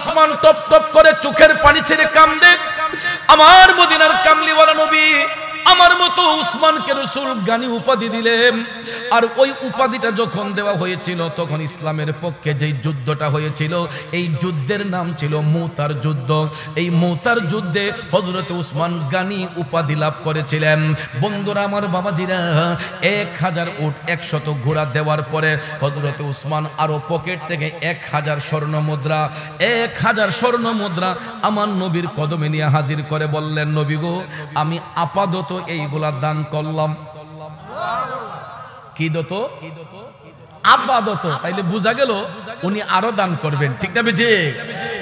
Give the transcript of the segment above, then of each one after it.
Usman top top করে চোখের পানি ছেড়ে কান্দে। আমার মদিনার কামলিওয়ালা নবী আমার মতো উসমানকে রাসূল গানি উপাধি দিলেন। আর ওই উপাধিটা যখন দেওয়া হয়েছিল তখন ইসলামের পক্ষে যেই যুদ্ধটা হয়েছিল এই যুদ্ধের নাম ছিল মুতার যুদ্ধ। এই মুতার যুদ্ধে হযরত উসমান গানি উপাধি লাভ করেছিলেন। বন্ধুরা আমার বাবাজিরা, 1000 উট 100 ঘোড়া দেওয়ার পরে হযরত উসমান আরো পকেট থেকে 1000 স্বর্ণ মুদ্রা 1000 স্বর্ণ মুদ্রা আমার নবীর কদমে নিয়ে হাজির করে বললেন, নবী গো, আমি আপাতত এইগুলা দান করলাম। কি দত? আপাতত। তাইলে বোঝা গেল উনি আরো দান করবেন, ঠিক না বেঠে?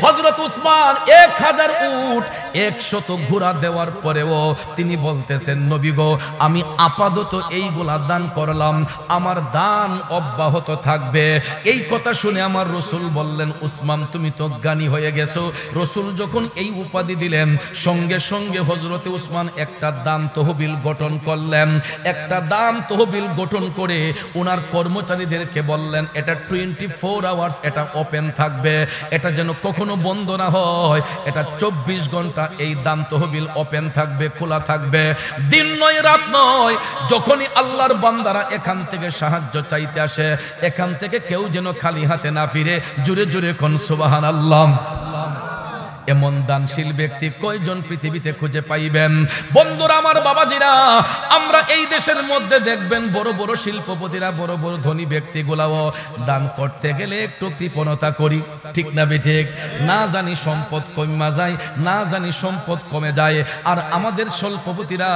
হযরত উসমান 1000 উট 100 ঘোড়া দেওয়ার পরেও তিনি বলতেছেন, নবী গো, আমি আপাতত এইগুলা দান করলাম, আমার দান অব্যাহত থাকবে। এই কথা শুনে আমার রাসূল বললেন, উসমান তুমি তো জ্ঞানী হয়ে গেছো। রাসূল যখন এই উপাধি দিলেন সঙ্গে সঙ্গে হযরত উসমান একটা দান তহবিল গঠন করলেন। একটা দান তহবিল গঠন করে ওনার কর্মচারীদের বললেন, এটা 24 আওয়ার্স এটা ওপেন থাকবে, এটা যেন কখনো বন্ধ না হয়। এটা 24 ঘন্টা এই দান তহবিল ওপেন থাকবে, খোলা থাকবে, দিন নয় রাত নয়। যখনই আল্লাহর বান্দারা এখান থেকে সাহায্য চাইতে আসে, এখান থেকে কেউ যেন খালি হাতে না ফিরে। জোরে জোরে কোন সুবহানাল্লাহ। এমন দানশীল ব্যক্তি কয়জন পৃথিবীতে খুঁজে পাইবেন? বন্ধুরা আমার বাবাজিরা, আমরা এই দেশের মধ্যে দেখবেন বড় বড় শিল্পপতিরা, বড় বড় ধনী ব্যক্তিগুলাও দান করতে গেলে একটু কৃপণতা করি, ঠিক না বেঠিক? না জানি সম্পদ কমে যায়, না জানি সম্পদ কমে যায়। আর আমাদের শিল্পপতিরা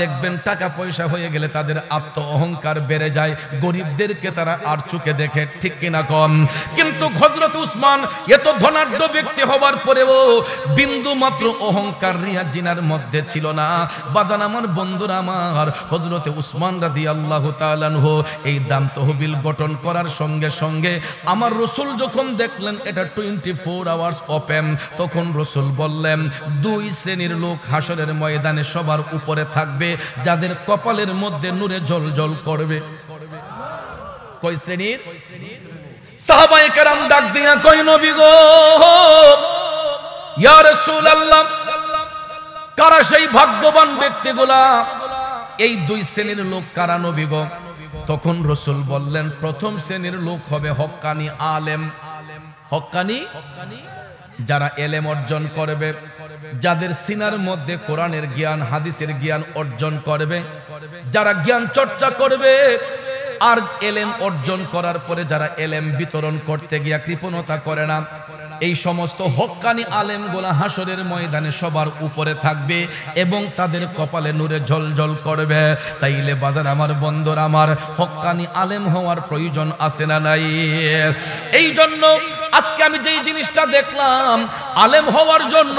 দেখবেন টাকা পয়সা হয়ে গেলে তাদের আত্ম অহংকার বেড়ে যায়, গরিবদেরকে তারা আর চোখে দেখে, ঠিক কিনা কম? কিন্তু হযরত উসমান এত ধনাঢ্য ব্যক্তি হবার পরেও বিন্দু মাত্র অহংকার রিয়া জিনার মধ্যে ছিল না। বাজান আমার বন্ধুরা আমার, হযরতে উসমান রাদিয়াল্লাহু তাআলা আনহু এই দান তহবিল গঠন করার সঙ্গে সঙ্গে আমার রাসূল যখন দেখলেন এটা 24 আওয়ার্স ওপেন, তখন রাসূল বললেন, 2 শ্রেণীর লোক হাসরের ময়দানে সবার উপরে থাকবে, যাদের কপালের মধ্যে নূরে জ্বলজ্বল করবে। কয় শ্রেণীর? সাহাবায়ে কেরাম ডাক দিয়া কই, নবী গো, ইয়া রাসূলুল্লাহ, কারা সেই ভাগ্যবান ব্যক্তিগুলা? এই 2 শ্রেণীর লোক কারা নবী গো? তখন রাসূল বললেন, প্রথম শ্রেণীর লোক হবে হক্কানি আলেম। হক্কানি যারা এলেম অর্জন করবে, যাদের সিনার মধ্যে কোরআনের জ্ঞান হাদিসের জ্ঞান অর্জন করবে, যারা জ্ঞান চর্চা করবে আর এলেম অর্জন করার পরে যারা এলেম বিতরণ করতে গিয়া কৃপণতা করে না, এই সমস্ত হক্কানি আলেমগুলা হাসরের ময়দানে সবার উপরে থাকবে এবং তাদের কপালে নূরে ঝলঝল করবে। তাইলে বাজার আমার বন্ধুরা আমার, হক্কানি আলেম হওয়ার প্রয়োজন আছে না নাই? এই জন্য আজকে আমি যেই জিনিসটা দেখলাম, আলেম হওয়ার জন্য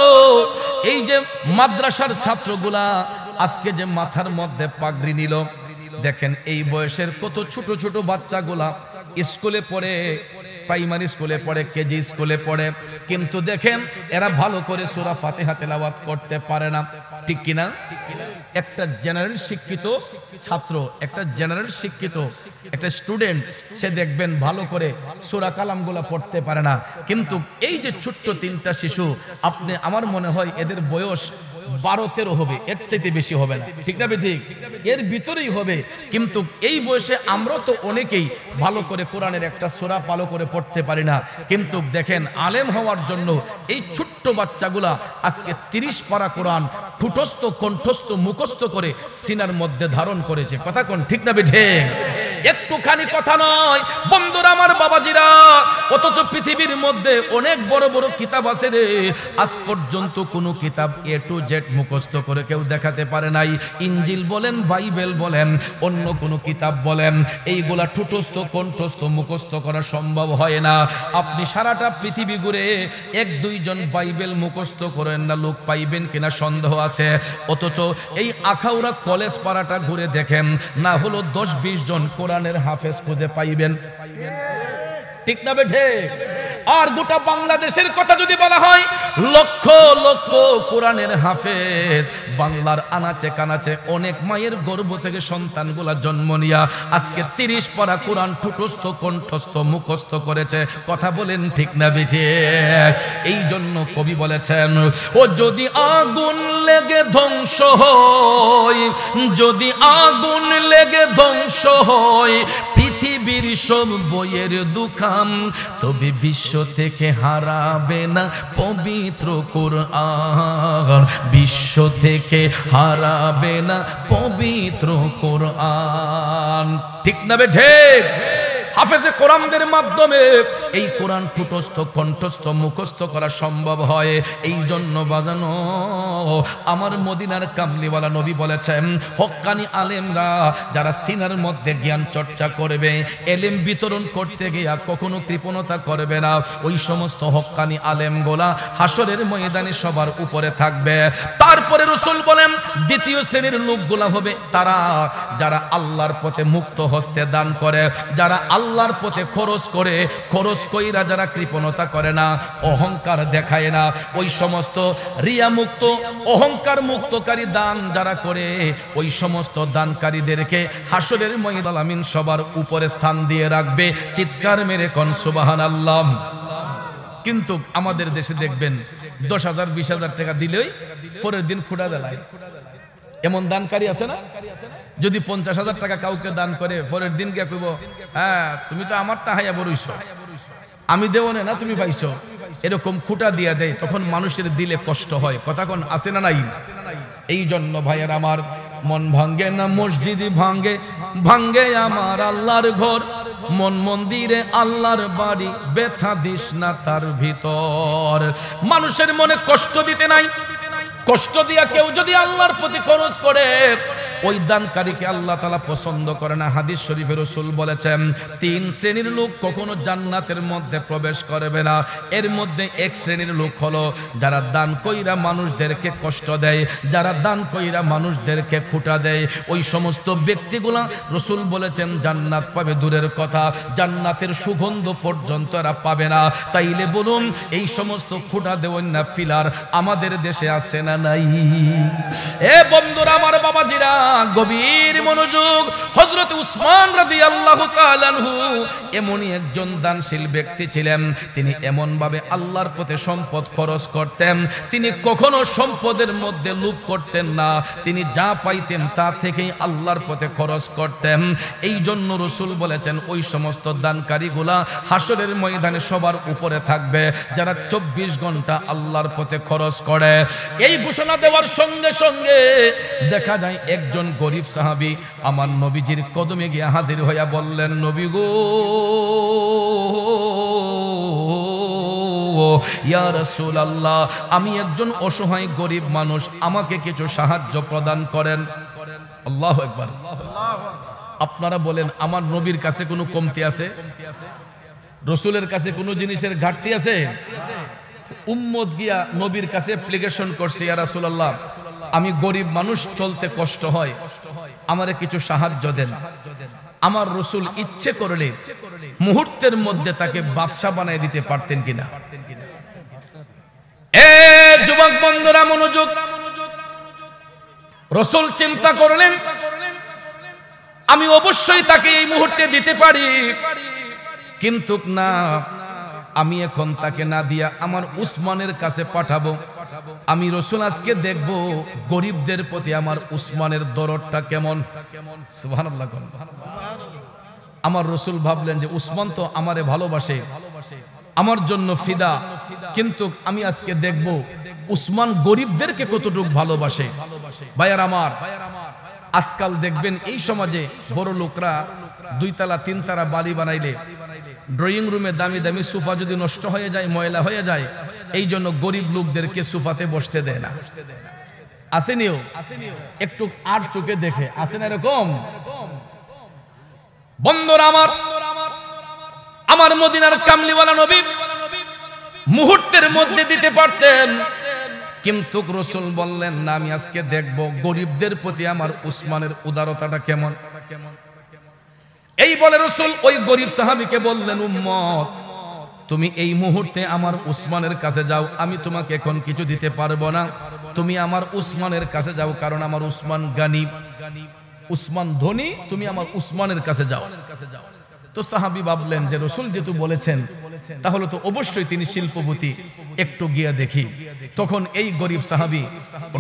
এই যে মাদ্রাসার ছাত্রগুলা আজকে যে মাথার মধ্যে পাগড়ি নিল, দেখেন এই বয়সের কত ছোট ছোট বাচ্চাগুলা স্কুলে পড়ে, প্রাইমারি স্কুলে পড়ে, কেজি স্কুলে পড়ে, কিন্তু দেখেন এরা ভালো করে সূরা ফাতিহা তেলাওয়াত করতে পারে না, ঠিক কিনা? একটা জেনারেল শিক্ষিত ছাত্র, একটা জেনারেল শিক্ষিত একটা স্টুডেন্ট, সে দেখবেন ভালো করে সূরা কালামগুলা পড়তে পারে না। কিন্তু এই যে ছোট্ট 3টা শিশু, আপনি আমার মনে হয় এদের বয়স 12-13 হবে, এর চাইতে বেশি হবে না, ঠিক না ঠিক? এর ভিতরেই হবে। কিন্তু এই বয়সে আমরা তো অনেকেই ভালো করে কোরআনের একটা সূরা ভালো করে পড়তে পারি না। কিন্তু দেখেন আলেম হওয়ার জন্য এই ছোট্ট বাচ্চাগুলা আজকে 30 পারা কোরআন ঠুটস্থ কণ্ঠস্থ মুখস্থ করে সিনার মধ্যে ধারণ করেছে। কথা কোন, ঠিক না বেঠে? একটুখানি কথা নয় বন্ধুরা আমার বাবাজিরা, অথচ পৃথিবীর মধ্যে অনেক বড় বড় কিতাব আছে রে, আজ পর্যন্ত কোনো কিতাব A to Z মুখস্থ করে কেউ দেখাতে পারে নাই। ইনজিল বলেন, বাইবেল বলেন, অন্য কোনো কিতাব বলেন, এইগুলা ঠুটস্থ কণ্ঠস্থ মুখস্থ করা সম্ভব হয় না। আপনি সারাটা পৃথিবী ঘুরে 1-2 জন বাইবেল মুখস্থ করেন না লোক পাইবেন কিনা সন্দেহ আছে। অথচ এই আখাউড়া কলেজ পাড়াটা ঘুরে দেখেন, না হলো 10-20 জন কোরআনের হাফেজ খুঁজে পাইবেন, ঠিক না বেঠে? আর গোটা বাংলাদেশের কথা যদি বলা হয়, লক্ষ লক্ষ কোরআনের হাফেজ বাংলার আনাচে কানাচে অনেক মায়ের গর্ভ থেকে সন্তানগুলা জন্ম নিয়া আজকে 30 পারা কোরআন ঠুটস্থ কণ্ঠস্থ মুখস্থ করেছে। কথা বলেন ঠিক না বেঠিক? এই জন্য কবি বলেছেন, ও যদি আগুন লেগে ধ্বংস হয়, যদি আগুন লেগে ধ্বংস হয় পৃথিবীর সব বইয়ের দোকান, তবে বিশ্ব থেকে হারাবে না পবিত্র কোরআন, বিশ্ব থেকে হারাবে না পবিত্র কোরআন। ঠিক না বেঠিক? হাফেজে কোরআনদের মাধ্যমে এই কোরআন ঠুটস্থ কণ্ঠস্থ মুখস্থ করা সম্ভব হয়। এই জন্য বাজানো আমার মদিনার কামলিওয়ালা নবী বলেছেন, হক্কানি আলেমরা যারা সিনার মধ্যে জ্ঞান চর্চা করবে, এলেম বিতরণ করতে গিয়া কখনো কৃপণতা করবে না, ওই সমস্ত হক্কানি আলেমগুলা হাসরের ময়দানে সবার উপরে থাকবে। তারপরে রাসূল বলেন, দ্বিতীয় শ্রেণীর লোকগুলা হবে তারা যারা আল্লাহর পথে মুক্ত হস্তে দান করে, যারা আল্লাহর পথে খরচ করে, খরচ কইরা যারা কৃপণতা করে না, অহংকার দেখায় না, ওই সমস্ত রিয়া মুক্ত অহংকার মুক্তকারী দান যারা করে, ওই সমস্ত দানকারীদেরকে হাসরের ময়দানে আমিন সবার উপরে স্থান দিয়ে রাখবে। চিৎকার মেরে কোন সুবহানাল্লাহ। কিন্তু আমাদের দেশে দেখবেন 10,000 20,000 টাকা দিলেই পরের দিন খুঁড়া দেলায়। এমন দানকারী আছে না? যদি 50,000 টাকা কাউকে দান করে, পরের দিন গিয়ে কইব, হ্যাঁ তুমি তো আমার তাহাইয়া বড়ইছ, আমি দেব না তুমি পাইছো, এরকম খুঁটা দিয়া দেয়। তখন মানুষের দিলে কষ্ট হয়। কথা কোন আছে না নাই? এই জন্য ভাইয়ের আমার, মন ভাঙ্গে না মসজিদই ভাঙ্গে, ভাঙ্গে আমার আল্লাহর ঘর, মন মন্দিরে আল্লাহর বাড়ি, ব্যথা দিস না তার ভিতর। মানুষের মনে কষ্ট দিতে নাই। কষ্ট দিয়া কেউ যদি আল্লাহর প্রতি খরচ করে, ওই দানকারীকে আল্লাহ তাআলা পছন্দ করে না। হাদিস শরীফে রাসূল বলেছেন, 3 শ্রেণীর লোক কখনো জান্নাতের মধ্যে প্রবেশ করবে না। এর মধ্যে এক শ্রেণীর লোক হলো যারা দান কইরা মানুষদেরকে কষ্ট দেয়, যারা দান কইরা মানুষদেরকে খুঁটা দেয়, ওই সমস্ত ব্যক্তিগুলা রাসূল বলেছেন জান্নাত পাবে দূরের কথা, জান্নাতের সুগন্ধ পর্যন্ত এরা পাবে না। তাইলে বলুন, এই সমস্ত খুঁটা দেওয়ার না পিলার আমাদের দেশে আছে না নাই? এ বন্ধুরা আমার, বাবাজিরা, গভীর মনোযোগ। হযরত উসমান রাদিয়াল্লাহু তাআলা আনহু এমনই একজন দানশীল ব্যক্তি ছিলেন। তিনি এমন ভাবে আল্লাহর পথে সম্পদ খরচ করতেন, তিনি কখনো সম্পদের মধ্যে লোভ করতেন না। তিনি যা পাইতেন তা থেকেই আল্লাহর পথে খরচ করতেন। এই জন্য রাসূল বলেছেন, ওই সমস্ত দানকারীগুলা হাসরের ময়দানে সবার উপরে থাকবে যারা 24 ঘন্টা আল্লাহর পথে খরচ করে। এই ঘোষণা দেওয়ার সঙ্গে সঙ্গে দেখা যায় একজন গরিব সাহাবী আমার নবীজির কদমে গিয়ে হাজির হইয়া বললেন, নবী গো, ইয়া রাসূলুল্লাহ, আমি একজন অসহায় গরিব মানুষ, আমাকে কিছু সাহায্য প্রদান করেন। আল্লাহু আকবার। আপনারা বলেন, আমার নবীর কাছে কোনো কমতি আছে? রাসূলের কাছে কোনো জিনিসের ঘাটতি আছে? উম্মত গিয়া নবীর কাছে অ্যাপ্লিকেশন করছে, ইয়া রাসূলুল্লাহ, আমি গরিব মানুষ, চলতে কষ্ট হয়, আমারে কিছু সাহায্য দেন। আমার রাসূল ইচ্ছে করলে মুহূর্তের মধ্যে তাকে বাদশা বানায় দিতে পারতেন কিনা? এ যুবক বন্ধুরা মনোযোগ। রাসূল চিন্তা করলেন, আমি অবশ্যই তাকে এই মুহূর্তে দিতে পারি, কিন্তু না, আমি এখন তাকে না দিয়া আমার উসমানের কাছে পাঠাবো। আমি রাসূল আজকে দেখব গরিবদের প্রতি আমার উসমানের দরদটা কেমন। সুবহানাল্লাহ। আমার রাসূল ভাবলেন যে উসমান তো আমারে ভালোবাসে, আমার জন্য ফিদা, কিন্তু আমি আজকে দেখব উসমান গরিবদেরকে কতটুকু ভালোবাসে। ভাইয়ার আমার, আজকাল দেখবেন এই সমাজে বড় লোকরা 2 তলা 3 তলা বাড়ি বানাইলে ড্রয়িং রুমে দামি দামি সোফা যদি নষ্ট হয়ে যায়, ময়লা হয়ে যায়, এই জন্য গরিব লোকদেরকে সোফাতে বসতে দেয় না। আসেনিও একটু আর চোখে দেখে, আসে না এরকম? বন্ধুরা আমার, আমার মদিনার কামলিওয়ালা নবী মুহূর্তের মধ্যে দিতে পারতেন, কিন্তু রাসূল বললেন না, আমি আজকে দেখব গরিবদের প্রতি আমার উসমানের উদারতাটা কেমন। এই বলে রাসূল ওই গরিব সাহাবীকে বললেন, উম্মত, তুমি এই মুহূর্তে আমার উসমানের কাছে যাও, আমি তোমাকে এখন কিছু দিতে পারবো না, তুমি আমার উসমানের কাছে যাও, কারণ আমার উসমান গানি, উসমান ধনী, তুমি আমার উসমানের কাছে যাও। তো সাহাবী ভাবলেন যে রাসূল যেহেতু বলেছেন তাহলে তো অবশ্যই তিনি শিল্পপতি, একটু গিয়ে দেখি। তখন এই গরিব সাহাবী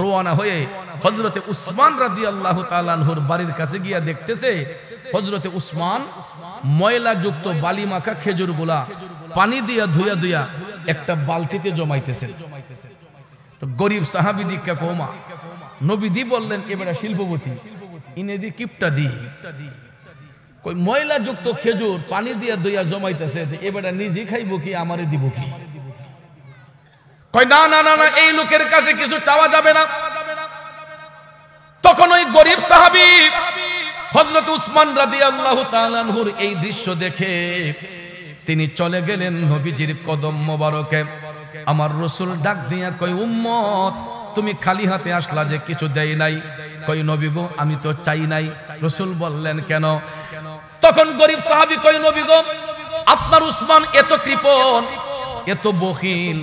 রওনা হয়ে হযরতে উসমান রাদিয়াল্লাহু তাআলা আনহুর বাড়ির কাছে গিয়ে দেখতেছে হযরতে উসমান ময়লাযুক্ত বালি মাখা খেজুরগুলা পানি দিয়া ধুইয়া ধুইয়া একটা বালতিতে জমাইতেছেন। তো গরিব সাহাবী দিকা কোমা নবীদি বললেন এবারে শিল্পপতি ইনেদি কিপটা দি কই ময়লাযুক্ত খেজুর পানি দিয়া ধুইয়া জমাইতেছে, এবারে নিজে খাইবো কি আমারে দিব কি? কই না না না, এই লোকের কাছে কিছু চাওয়া যাবে না। তখন ওই গরিব সাহাবী হযরত উসমান রাদিয়াল্লাহু তাআলা আনহুর এই দৃশ্য দেখে তিনি চলে গেলেন নবীজির কদম মোবারকে। আমার রাসূল ডাক দিয়া কই উম্মত তুমি খালি হাতে আসলা যে, কিছু দেই নাই? কই নবী গো আমি তো চাই নাই। রাসূল বললেন কেন? তখন গরিব সাহাবী কই নবী গো আপনার উসমান এত কৃপণ, এত বখিল,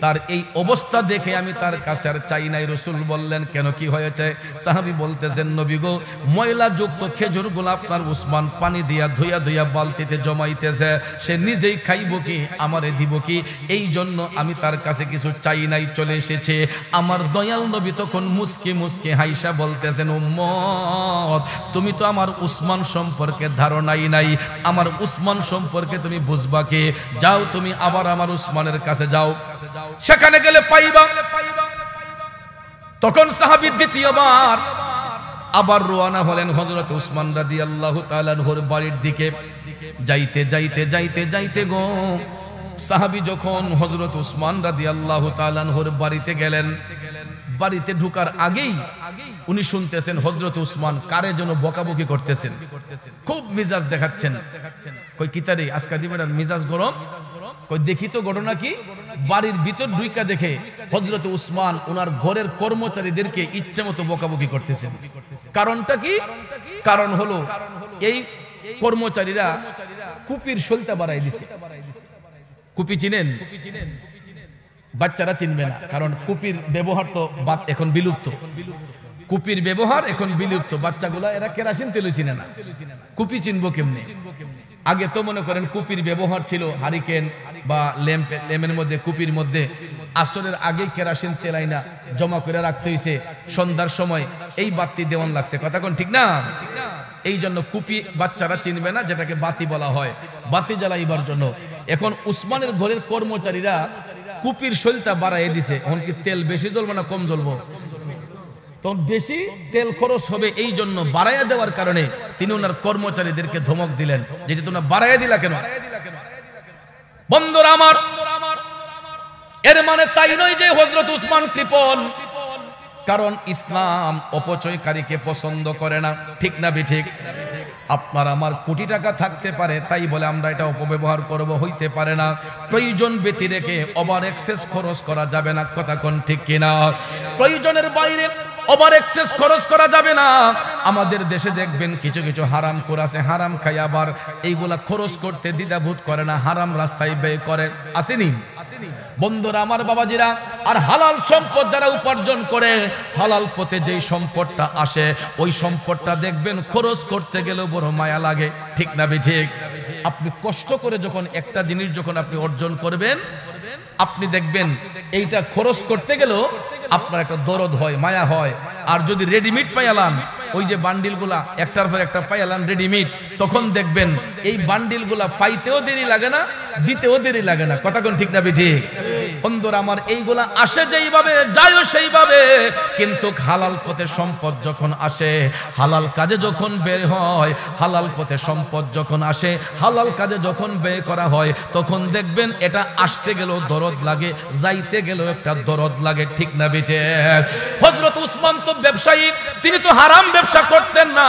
তার এই অবস্থা দেখে আমি তার কাছে আর চাই নাই। রাসূল বললেন কেন, কি হয়েছে? সাহাবী বলতেছেন নবী গো ময়লাযুক্ত খেজুরগুলো আপনার উসমান পানি দিয়া ধুইয়া ধুইয়া বালতিতে জমাইতেছে, সে নিজেই খাইব কি আমারে দিব কি? এই জন্য আমি তার কাছে কিছু চাই নাই, চলে এসেছে। আমার দয়াল নবী তখন মুস্কি মুস্কি হাইসা বলতেছেন উম্মত তুমি তো আমার উসমান সম্পর্কে ধারণাই নাই, আমার উসমান সম্পর্কে তুমি বুঝবা কি? যাও তুমি আবার আমার উসমানের কাছে যাও, সেখানে গেলে পাইবা। তখন সাহাবী দ্বিতীয়বার আবার রওনা হলেন হযরত উসমান রাদিয়াল্লাহু তাআলা আনহুর বাড়ির দিকে। যাইতে যাইতে যাইতে যাইতে গো সাহাবী যখন হযরত উসমান রাদিয়াল্লাহু তাআলা আনহুর বাড়িতে গেলেন, বাড়িতে ঢোকার আগেই উনি শুনতেছেন হযরত উসমান কারে যেন বকাবকি করতেছেন, খুব মিজাজ দেখাচ্ছেন। কই কিতারে আজকে দিবেন মিজাজ গরম? কই দেখি তো ঘটনা কি? বাড়ির ভিতর ঢুইকা দেখে হযরত উসমান ওনার ঘরের কর্মচারীদেরকে ইচ্ছেমতো বকাবকি করতেছেন। কারণটা কি? কারণ হলো এই কর্মচারীরা কুপির সলতা বাড়াই দিছে। কুপি চিনেন? বাচ্চারা চিনবে না, কারণ কুপির ব্যবহার তো এখন বিলুপ্ত। কুপির ব্যবহার এখন বিলুপ্ত, বাচ্চাগুলা এরা কেরাসিন তেলও চিনে না, কুপি চিনবো কেমনে? আগে তো মনে করেন কুপির ব্যবহার ছিল হারিকেন বা ল্যাম্পের মধ্যে, কুপির মধ্যে আসরের আগে কেরাসিন তেল আইনা জমা করে রাখতে হইছে, সন্ধ্যার সময় এই বাতি দেওয়ান লাগছে, কথা কোন ঠিক না? এই জন্য কুপি বাচ্চারা চিনবে না, যেটাকে বাতি বলা হয়, বাতি জ্বালাইবার জন্য। এখন উসমানের ঘরের কর্মচারীরা কুপির সলতা বাড়াই দিছে। এখন কি তেল বেশি জ্বলবে না কম জ্বলবো? তখন বেশি তেল খরচ হবে, এই জন্য বাড়াইয়া দেওয়ার কারণে তিনি ওনার কর্মচারীদেরকে ধমক দিলেন যে তোমরা বাড়াইয়া দিলা কেন? বন্ধুরা আমার, এর মানে তাই নয় যে হযরত উসমান কৃপণ, কারণ ইসলাম অপচয়কারীকে পছন্দ করে না, ঠিক না ঠিক? আপনার আমার কোটি টাকা থাকতে পারে, তাই বলে আমরা এটা অপব্যবহার করব, হইতে পারে না। প্রয়োজন ব্যতি রেখে ওভার এক্সেস খরচ করা যাবে না, কথা কোন ঠিক কিনা? প্রয়োজনের বাইরে ওভার এক্সেস খরচ করা যাবে না। আমাদের দেশে দেখবেন কিছু কিছু হারাম খোর আছে, হারাম খাই আবার এইগুলা খরচ করতে দ্বিধাবোধ করে না, হারাম রাস্তায় ব্যয় করে, আসেনি? বন্ধুরা আমার, বাবাজিরা, আর হালাল সম্পদ যারা উপার্জন করে, হালাল পথে যেই সম্পদটা আসে ওই সম্পদটা দেখবেন খরচ করতে গেলেও বড় মায়া লাগে, ঠিক না ঠিক? আপনি কষ্ট করে যখন একটা জিনিস যখন আপনি অর্জন করবেন, আপনি দেখবেন এইটা খরচ করতে গেলেও আপনার একটা দরদ হয়, মায়া হয়। আর যদি রেডিমেড পাইয়ালাম, ওই যে বান্ডিলগুলা একটার পর একটা পাইয়ালাম রেডিমেড, তখন দেখবেন এই বান্ডিলগুলা পাইতেও দেরি লাগে না, দিতেও দেরি লাগে না, কথা কোন ঠিক না ঠিক? বন্ধুরা আমার, এইগুলা আসে যেইভাবে যায়ও সেইভাবে, কিন্তু হালাল পথে সম্পদ যখন আসে, হালাল কাজে যখন বের হয়, হালাল পথে সম্পদ যখন আসে, হালাল কাজে যখন ব্যয় করা হয়, তখন দেখবেন এটা আসতে গেলেও দরদ লাগে, যাইতে গেলেও একটা দরদ লাগে, ঠিক না বেটে? হযরত উসমান তো ব্যবসায়ী, তিনি তো হারাম ব্যবসা করতেন না,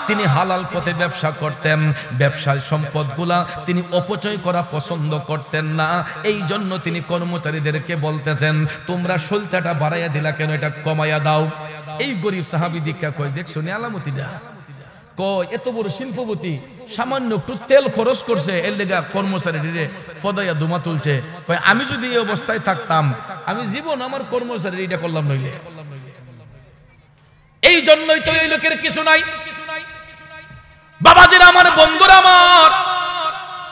তিনি হালাল পথে ব্যবসা করতেন। ব্যবসার সম্পদগুলা তিনি অপচয় করা পছন্দ করতেন না, এই জন্য তিনি কর্মচারীদেরকে বলতেছেন তোমরা সলতাটা বাড়াইয়া দিলা কেন, এটা কমাইয়া দাও। এই গরিব সাহাবী দীক্ষা কই দেখছো নি আলামতিটা? কয় এত বড় শিল্পপতি সামান্য একটু তেল খরচ করছে এর লেগা কর্মচারীরে ফদাইয়া দুমা তুলছে, কয় আমি যদি এই অবস্থায় থাকতাম আমি জীবন আমার কর্মচারী এটা করলাম নইলে। এই জন্যই তো এই লোকের কিছু নাই। বাবাজিরা আমার, বন্ধুরা আমার,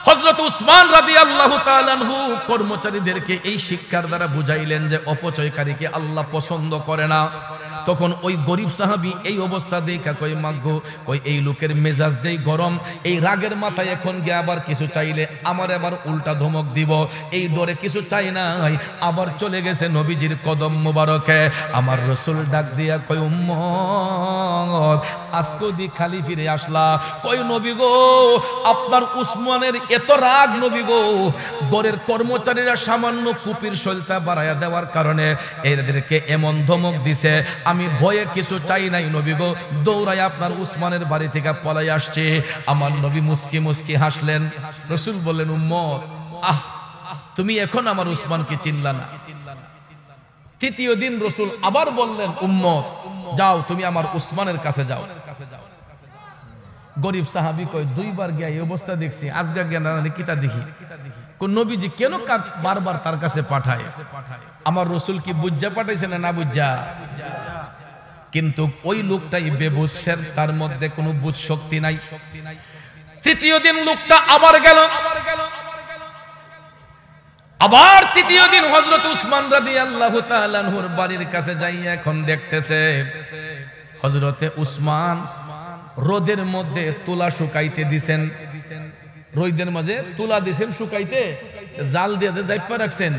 হযরত উসমান রাদিয়াল্লাহু তাআলা আনহু কর্মচারীদেরকে এই শিক্ষার দ্বারা বুঝাইলেন যে অপচয়কারীকে আল্লাহ পছন্দ করে না। তখন ওই গরিব সাহাবী এই অবস্থা দেখা কই মাগো, ওই এই লোকের মেজাজ যেই গরম, এই রাগের মাথায় এখন গিয়ে আবার কিছু চাইলে আমার আবার উল্টা ধমক দিব, এই ডরে কিছু চাই নাই, আবার চলে গেছে নবীজির কদম মোবারকে। আমার রাসূল ডাক দিয়া কই উম্মত আজকে দি খালি ফিরে আসলা, কই নবী গো আপনার উসমানের এত রাগ নবী গো, গরের কর্মচারীরা সামান্য কুপির সলতা বাড়ায়া দেওয়ার কারণে এদেরকে এমন ধমক দিছে, আমি ভয়ে কিছু চাই নাই নবী গো, দৌড়ায় আপনার উসমানের বাড়ি থেকে পলাই আসছে। আমার নবী মুস্কি মুস্কি হাসলেন। রাসূল বললেন উম্মত আহ তুমি এখন আমার উসমানকে চিনলা না। তৃতীয় দিন রাসূল আবার বললেন উম্মত যাও তুমি আমার উসমানের কাছে যাও। গরিব সাহাবী কয় দুইবার গিয়া এই অবস্থা দেখছি, আজকে গিয়া না কিতা দেখি, কোন নবীজি কেন বারবার তার কাছে পাঠায়? আমার রাসূল কি বুঝা পাঠাইছে না বুঝা? কিন্তু ওই লোকটাই বেবুঝের, তার মধ্যে কোনো বুঝ শক্তি নাই। তৃতীয় দিন লোকটা আবার গেল, আবার তৃতীয় দিন হযরত উসমান রাদিয়াল্লাহু তাআলা আনহুর বাড়ির কাছে যাইয়া এখন দেখতেছে হযরতে উসমান রোদের মধ্যে তুলা শুকাইতে দিছেন, রোদের মাঝে তুলা দিছেন শুকাইতে, জাল দিয়ে জাইপা রাখছেন,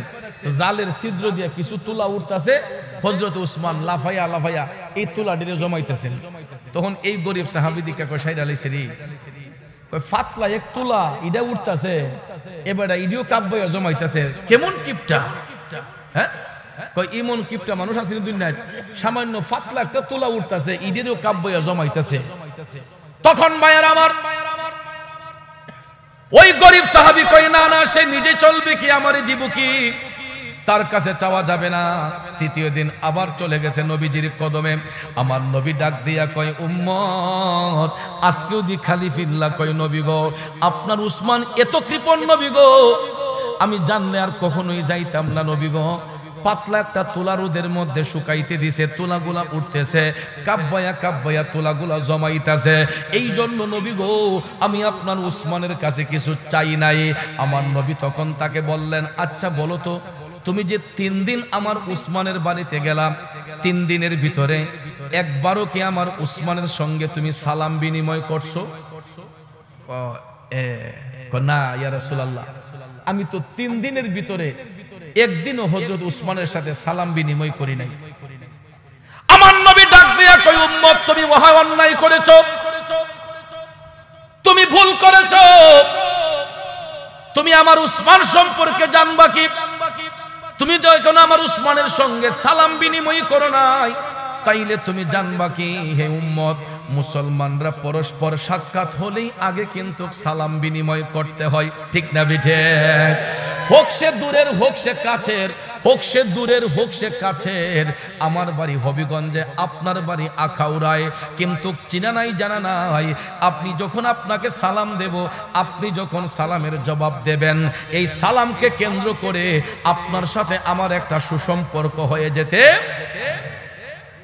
জালের ছিদ্র দিয়ে কিছু তুলা উঠতেছে, হযরত উসমান লাফাইয়া লাফাইয়া এই তুলাটিরে জমাইতেছেন। তখন এই গরিব সাহাবী দিকে কয় সাইরা লাইছে রে, কয় ফাতলা এক তুলা ইডা উঠতেছে, এবারে ইডিও কাব্যয়া জমাইতেছে, কেমন কিপটা? হ্যাঁ কয় ইমন কিপটা মানুষ আছে দুনিয়ায়, সামান্য ফাতলা একটা তুলা উঠতেছে ইডিরও কাব্যয়া জমাইতেছে। তখন ভাইয়ার আমার ওই গরিব সাহাবী কয় না না সে নিজে চলবে কি, আমারে দিব কি, তার কাছে চাওয়া যাবে না। তৃতীয় দিন আবার চলে গেছে নবীজির কদমে। আমার নবী ডাক দিয়া কয় উম্মত আজকেও দি খালি ফিরলা, কয় নবী গো আপনার উসমান এত কৃপণ নবী গো, আমি জানলে আর কখনোই যাইতাম না নবী গো। পাতলা একটা তুলা রোদের মধ্যে শুকাইতে দিছে, তুলাগুলা উঠতেছে, কাব্বায়া কাব্বায়া তুলাগুলা জমাইতেছে। এই জন্য নবী গো আমি আপনার উসমানের কাছে কিছু চাই নাই। আমার নবী তখন তাকে বললেন আচ্ছা বলো তো, তুমি যে 3 দিন আমার উসমানের বাড়িতে গেলাম, 3 দিনের ভিতরে একবারও কি আমার উসমানের সঙ্গে তুমি সালাম বিনিময় করছো? না ইয়া রাসূলুল্লাহ, আমি তো 3 দিনের ভিতরে একদিনও হযরত উসমানের সাথে সালাম বিনিময় করি নাই। আমার নবী ডাক দিয়া কয় উম্মত তুমি মহা অন্যায় করেছো, তুমি ভুল করেছো, তুমি আমার উসমান সম্পর্কে জানবা কি? তুমি যখন আমার উসমানের সঙ্গে সালাম বিনিময় করো নাই, তাইলে তুমি জানবা কি হে উম্মত, মুসলমানরা পরস্পর সাক্ষাৎ হলেই আগে কিন্তু সালাম বিনিময় করতে হয়, ঠিক না বিঠে? হোক সে দূরের হোক সে কাছের, হোক সে দূরের হোক সে কাছের। আমার বাড়ি হবিগঞ্জে, আপনার বাড়ি আখাউড়ায়, কিন্তু চিনা নাই জানা নাই। আপনি যখন আপনাকে সালাম দেব, আপনি যখন সালামের জবাব দেবেন, এই সালামকে কেন্দ্র করে আপনার সাথে আমার একটা সুসম্পর্ক হয়ে যেতে।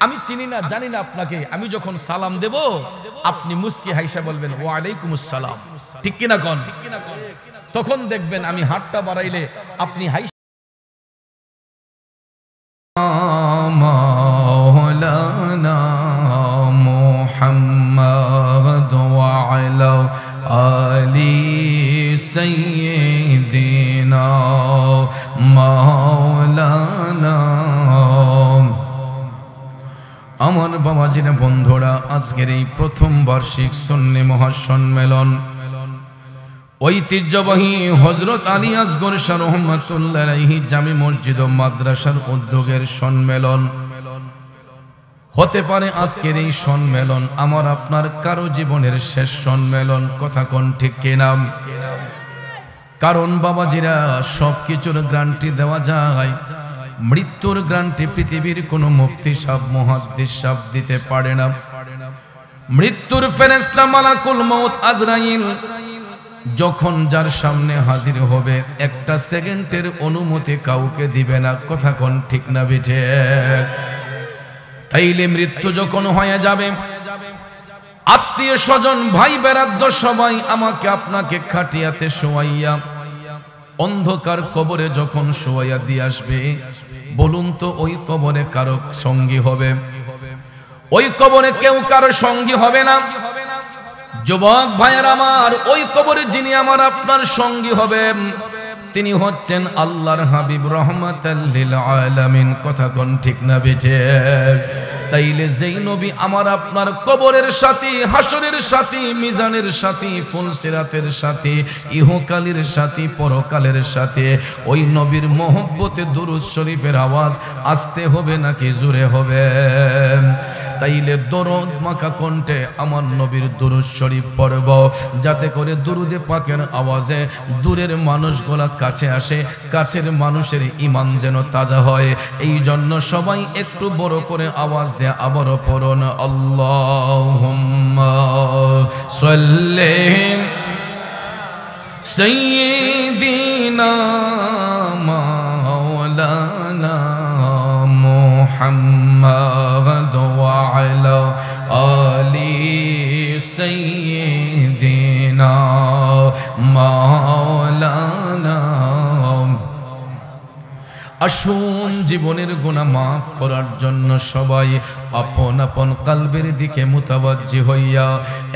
আমি চিনি না জানি না আপনাকে, আমি যখন সালাম দেব আপনি মুস্কি হাইসা বলবেন ওয়া আলাইকুমুস সালাম, ঠিক কিনা কোন? তখন দেখবেন আমি হাতটা বাড়াইলে আপনি হাইসা মাওলানা মুহাম্মদ ওয়া আলা আলি সাইয়্যিদিনা মাওলানা। আমার বাবাজিরা বন্ধুরা, আজকের এই প্রথম বার্ষিক সুন্নি মহাসম্মেলন ঐতিহ্যবাহী হযরত আলী আসগর শাহ রহমাতুল্লাহ আলাইহি জামি মসজিদ ও মাদ্রাসার উদ্যোগের সম্মেলন হতে পারে। আজকের এই সম্মেলন আমার আপনার কারো জীবনের শেষ সম্মেলন, কথা কোন ঠিক কিনা? কারণ বাবাজিরা সবকিছুর গ্যারান্টি দেওয়া যায়, মৃত্যুর গ্যারান্টি পৃথিবীর কোনো মুফতি সাহেব মুহাদ্দিস সাহেব দিতে পারে না। মৃত্যুর ফেরেশতা মালাকুল মউত আজরাইল যখন যার সামনে হাজির হবে একটা সেকেন্ডের অনুমতি কাউকে দিবে না। কথা কোন ঠিক না বেঠে? তাইলে মৃত্যু যখন হয়ে যাবে, আত্মীয় স্বজন ভাই বেরাদ্দ সবাই আমাকে আপনাকে খাটিয়াতে শোয়াইয়া অন্ধকার কবরে যখন শোয়াইয়া দিয়ে আসবে, বলুন তো ওই কবরে কারো সঙ্গী হবে? ওই কবরে কেউ কারো সঙ্গী হবে না। যুবক ভাইয়ের আমার, ওই কবরে যিনি আমার আপনার সঙ্গী হবেন তিনি হচ্ছেন আল্লাহর হাবিব রহমাতাল লিল আলামিন। কথা কোন ঠিক না বেঠে? তাইলে যেই নবী আমার আপনার কবরের সাথী, হাসরের সাথী, মিজানের সাথী, ফুলসিরাতের সাথী, ইহকালের সাথী, পরকালের সাথী, ওই নবীর মহব্বতে দুরূদ শরীফের আওয়াজ আস্তে হবে নাকি জোরে হবে? তাইলে দরদ মাখা কণ্ঠে আমার নবীর দুরূদ শরীফ পড়ব, যাতে করে দুরুদে পাকের আওয়াজে দূরের মানুষগুলা কাছে আসে, কাছের মানুষের ঈমান যেন তাজা হয়। এই জন্য সবাই একটু বড় করে আওয়াজ দিয়ে আবারও পড়ুন, আল্লাহুম্মা সাল্লি সাইয়্যিদিনা মাওলানা মুহাম্মাদ ওয়া আলা আলি সাইয়্যিদিনা মাওলানা। আসুন জীবনের গুনাহ মাফ করার জন্য সবাই আপন আপন কলবের দিকে মুতাওয়াজ্জি হইয়া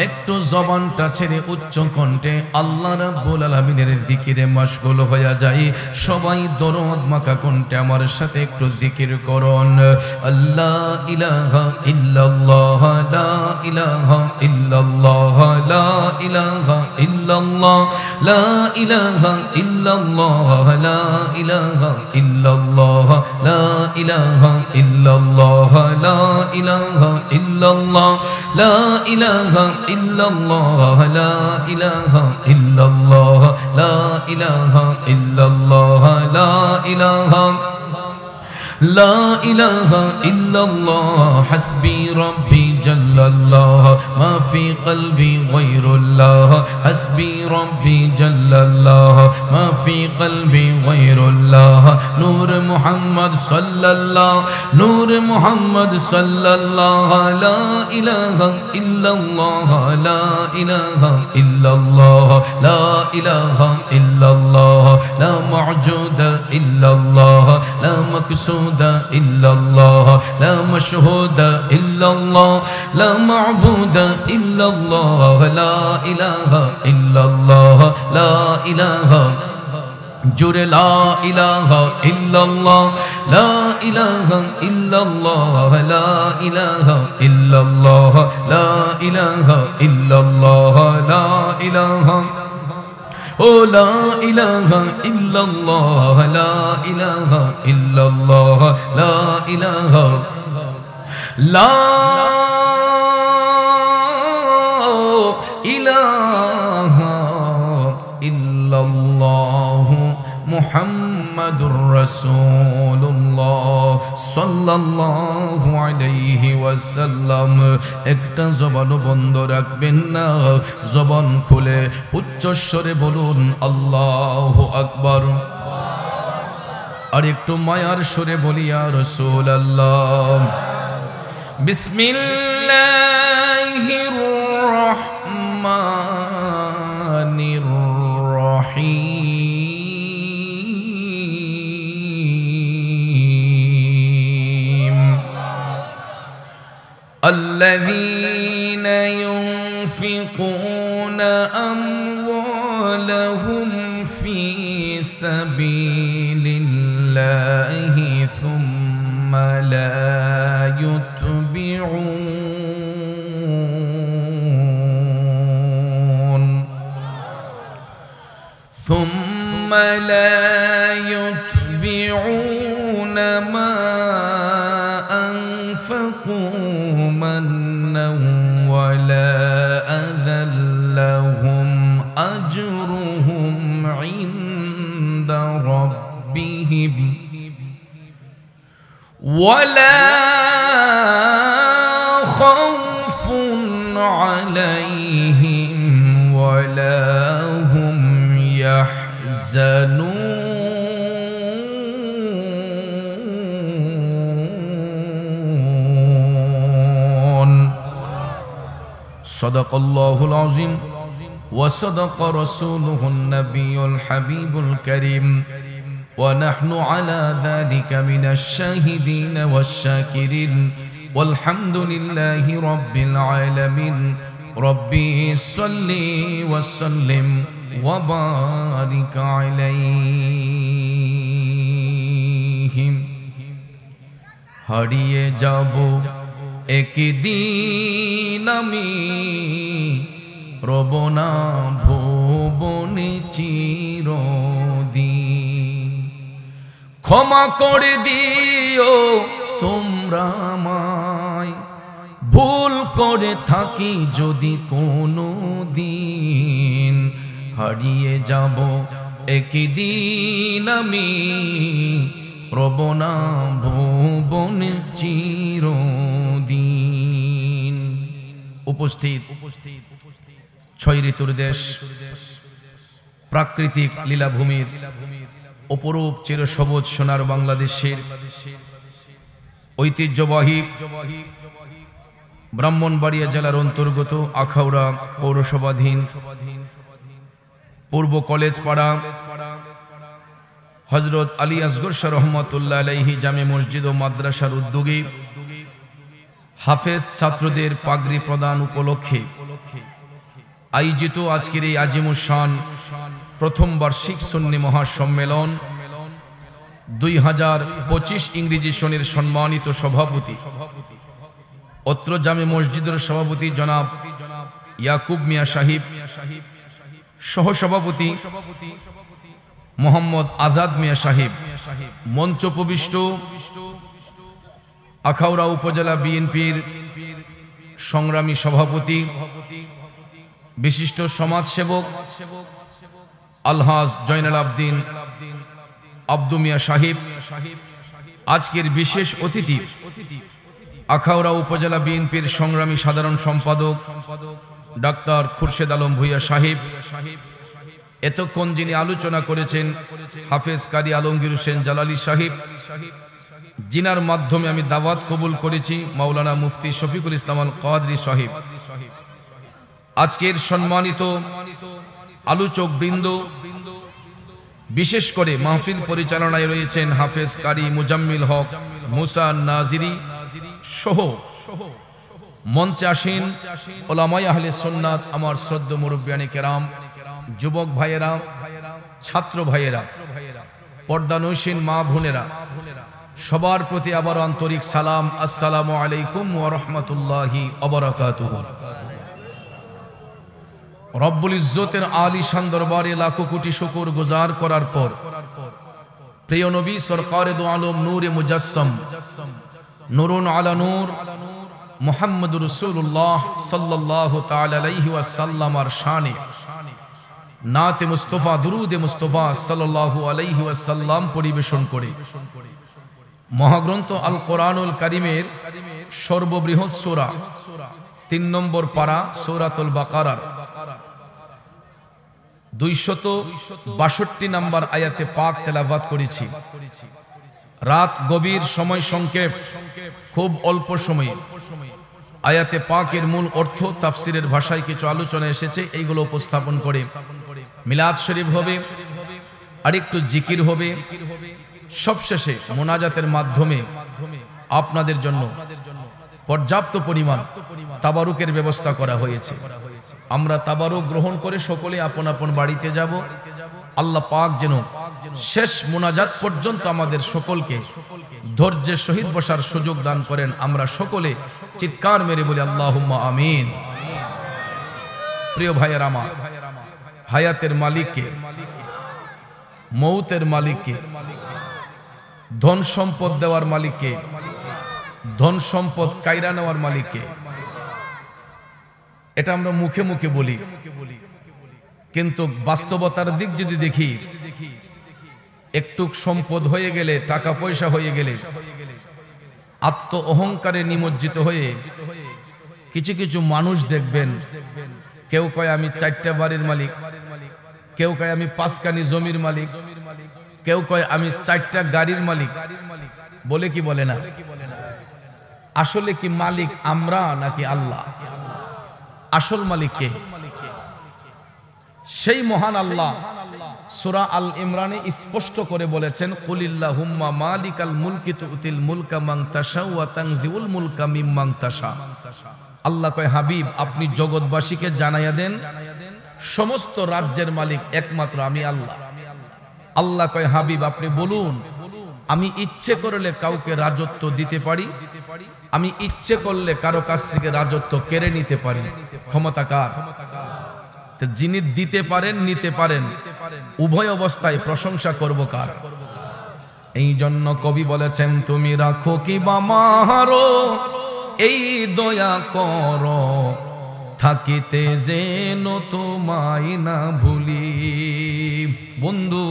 একটু জবানটা ছেড়ে উচ্চ কণ্ঠে আল্লাহ রাব্বুল আলামিনের জিকিরে মশগুল হইয়া যাই। সবাই দরদ মাখা কণ্ঠে আমার সাথে একটু জিকির করুন, আল্লাহ ইলাহা ইল্লাল্লাহ, লা ইলাহা ইল্লাল্লাহ, লা ইলাহা ইল্লাল্লাহ, লা ইলাহা ইল্লাল্লাহ, লা ইলাহা ইল্লাল্লাহ, লা ইলাহা ইল্লাল্লাহ, লা ইলাহা ইল্লাল্লাহ, লা ইলাহা ইল্লাল্লাহ, লা ইলাহা ইল্লাল্লাহ, লা ইলাহা ইল্লাল্লাহ, লা ইলাহা لا إله إلا الله حسبي ربي جل الله ما في قلبي غير الله حسبي ربي جل الله ما في قلبي غير الله نور محمد صلى الله نور محمد صلى الله لا إله إلا الله لا إله إلا الله لا إله إلا الله لا موجود إلا الله لا مقصود إلا الله لا مشهود إلا الله لا معبود إلا الله لا إله إلا الله لا إله جر لا إله إلا الله لا إله إلا الله لا إله إلا الله لا إله إلا الله لا إله Oh la ilaha illallah la ilaha illallah la ilaha la ilaha illallah Muhammadur Rasulullah sallallahu alayhi wasallam। একটা জবানও বন্ধ রাখবেন না, জবান খুলে উচ্চস্বরে বলুন আল্লাহু আকবার। আর একটু মায়ার সুরে বলি ইয়া রাসূলুল্লাহ। বিসমিল্লাহির রহমানির রহিম। الذين ينفقون أموالهم في سبيل الله ثم لا يتبعون ما أنفقوا منا ولا أذى لهم أجرهم عند ربهم ولا خوف عليهم ولا هم يحزنون صدق الله العظيم وصدق رسوله النبي الحبيب الكريم ونحن على ذلك من الشاهدين والشاكرين والحمد لله رب العالمين ربي صل وسلم وبارك عليهم হারিয়ে যাব একদিন আমি রব না ভুবনে চিরদিন ক্ষমা করে দিও তোমরা আমায় ভুল করে থাকি যদি কোনো দিন হারিয়ে যাব একদিন আমি রব না ভুবনে চিরদিন উপস্থিত ছয় ঋতুর দেশ প্রাকৃতিক লীলাভূমির অপরূপ চিরসবুজ সোনার বাংলাদেশের ঐতিহ্যবাহী ব্রাহ্মণবাড়িয়া জেলার অন্তর্গত আখাউড়া পৌরসভাধীন পূর্ব কলেজ পাড়া হযরত আলী আসগর শাহ রহমাতুল্লাহ আলাইহি জামে মসজিদ ও মাদ্রাসার উদ্যোগে হাফেজ ছাত্রদের পাগড়ি প্রদান উপলক্ষে আয়োজিত আজকের এই আজিমুশান প্রথম বার্ষিক সুন্নি মহাসম্মেলন 2025 ইংরেজি সনের সম্মানিত সভাপতি অত্র জামে মসজিদের সভাপতি জনাব ইয়াকুব মিয়া সাহিব, সহসভাপতি মোহাম্মদ আজাদ মিয়া সাহিব, মঞ্চোপবিষ্ট আখাউড়া উপজেলা বিএনপির সংগ্রামী সভাপতি বিশিষ্ট সমাজসেবক আলহাজ জয়নাল আবদিন আব্দু মিয়া সাহিব, আজকের বিশেষ অতিথি আখাউড়া উপজেলা বিএনপির সংগ্রামী সাধারণ সম্পাদক ডাক্তার খুরশেদ আলম ভূঁইয়া সাহিব, এতক্ষণ যিনি আলোচনা করেছেন হাফেজ কারি আলমগীর হোসেন জালালি সাহিব, জিনার মাধ্যমে আমি দাওয়াত কবুল করেছি মাওলানা মুফতি শফিকুল ইসলাম আল কাদরি সাহিব, আজকের সম্মানিত আলোচক বৃন্দ, বিশেষ করে মাহফিল পরিচালনায় রয়েছেন হাফেজ কারি মুজাম্মিল হক মুসা নাজিরি সহ মঞ্চে আসেন ওলামায়ে আহলে সুন্নাত, আমার শ্রদ্ধেয় মুরব্বিয়ানে কেরাম, যুবক ভাইয়েরা, ছাত্র ভাইয়েরা, পর্দানশীন মা বোনেরা, সবার প্রতি আবার আন্তরিক সালাম, আসসালামু আলাইকুম ওয়া রাহমাতুল্লাহি ওয়া বারাকাতুহু। রব্বুল ইজ্জতের আলিশান দরবারে লাখো কোটি শুকর গুজার করার পর প্রিয় নবী সরকারে দু আলম নূরে মুজাসসাম নূরুন আলা নূর মুহাম্মদুর রাসূলুল্লাহ সাল্লাল্লাহু তাআলা আলাইহি ওয়াসাল্লামের শানে নাতে মুস্তাফা দুরুদে মুস্তাফা সাল্লাল্লাহু আলাইহি ওয়াসাল্লাম পরিবেশন করে মহাগ্রন্থ আল কোরআনুল কারীমের সর্ববৃহৎ সূরা 3 নম্বর পারা সূরাতুল বাকারার 262 নম্বর আয়াতে পাক তেলাওয়াত করেছি। রাত গভীর, সময় সংক্ষেপ, খুব অল্প সময়ে আয়াতে পাকের মূল অর্থ তাফসিরের ভাষায় কিছু আলোচনা এসেছে, এইগুলো উপস্থাপন করে মিলাদ শরীফ হবে, আরেকটু জিকির হবে, সবশেষে মোনাজাতের মাধ্যমে আপনাদের জন্য পর্যাপ্ত পরিমাণ তাবারুকের ব্যবস্থা করা হয়েছে। আমরা তাবারুক গ্রহণ করে সকলে আপন আপন বাড়িতে যাব। আল্লাহ পাক যেন শেষ মোনাজাত পর্যন্ত আমাদের সকলকে ধৈর্যের সহিত বসার সুযোগ দান করেন। আমরা সকলে চিৎকার মেরে বলি আল্লাহুম্মা আমিন। প্রিয় ভাইয়েরা আমার, হায়াতের মালিককে, মৌতের মালিককে, ধন সম্পদ দেওয়ার মালিককে, ধন সম্পদ কায়রা নেওয়ার মালিককে, এটা আমরা মুখে মুখে বলি, কিন্তু বাস্তবতার দিক যদি দেখি, একটু সম্পদ হয়ে গেলে, টাকা পয়সা হয়ে গেলে, আত্ম অহংকারে নিমজ্জিত হয়ে কিছু কিছু মানুষ দেখবেন, কেউ কয় আমি 4টা বাড়ির মালিক, কেউ কয় আমি 5খানি জমির মালিক, কেউ কয় আমি 4টা গাড়ির মালিক, বলে কি বলে না? আসলে কি মালিক আমরা নাকি আল্লাহ? আসল মালিক কে? সেই মহান আল্লাহ সূরা আল ইমরানে স্পষ্ট করে বলেছেন, কুলিল্লাহুম্মা মালিকাল মুলকি তুতিল মুলকা মান তাশা ওয়া তানজিউল মুলকা মিম্মান তাশা। আল্লাহ কয়, হাবিব আপনি জগৎবাসীকে জানাইয়া দেন সমস্ত রাজ্যের মালিক একমাত্র আমি আল্লাহ। আল্লাহ কয়, হাবিব আপনি বলুন, আমি ইচ্ছে করলে কাউকে রাজত্ব দিতে পারি, আমি ইচ্ছে করলে কারো কাছ থেকে রাজত্ব কেড়ে নিতে পারি। ক্ষমতা কার? যিনি দিতে পারেন, নিতে পারেন, উভয় অবস্থায় প্রশংসা করব কার? এই জন্য কবি বলেছেন, তুমি রাখো কি বা মারো এই দয়া করো, থাকিতে যেন তোমায় না ভুলি। বন্ধু,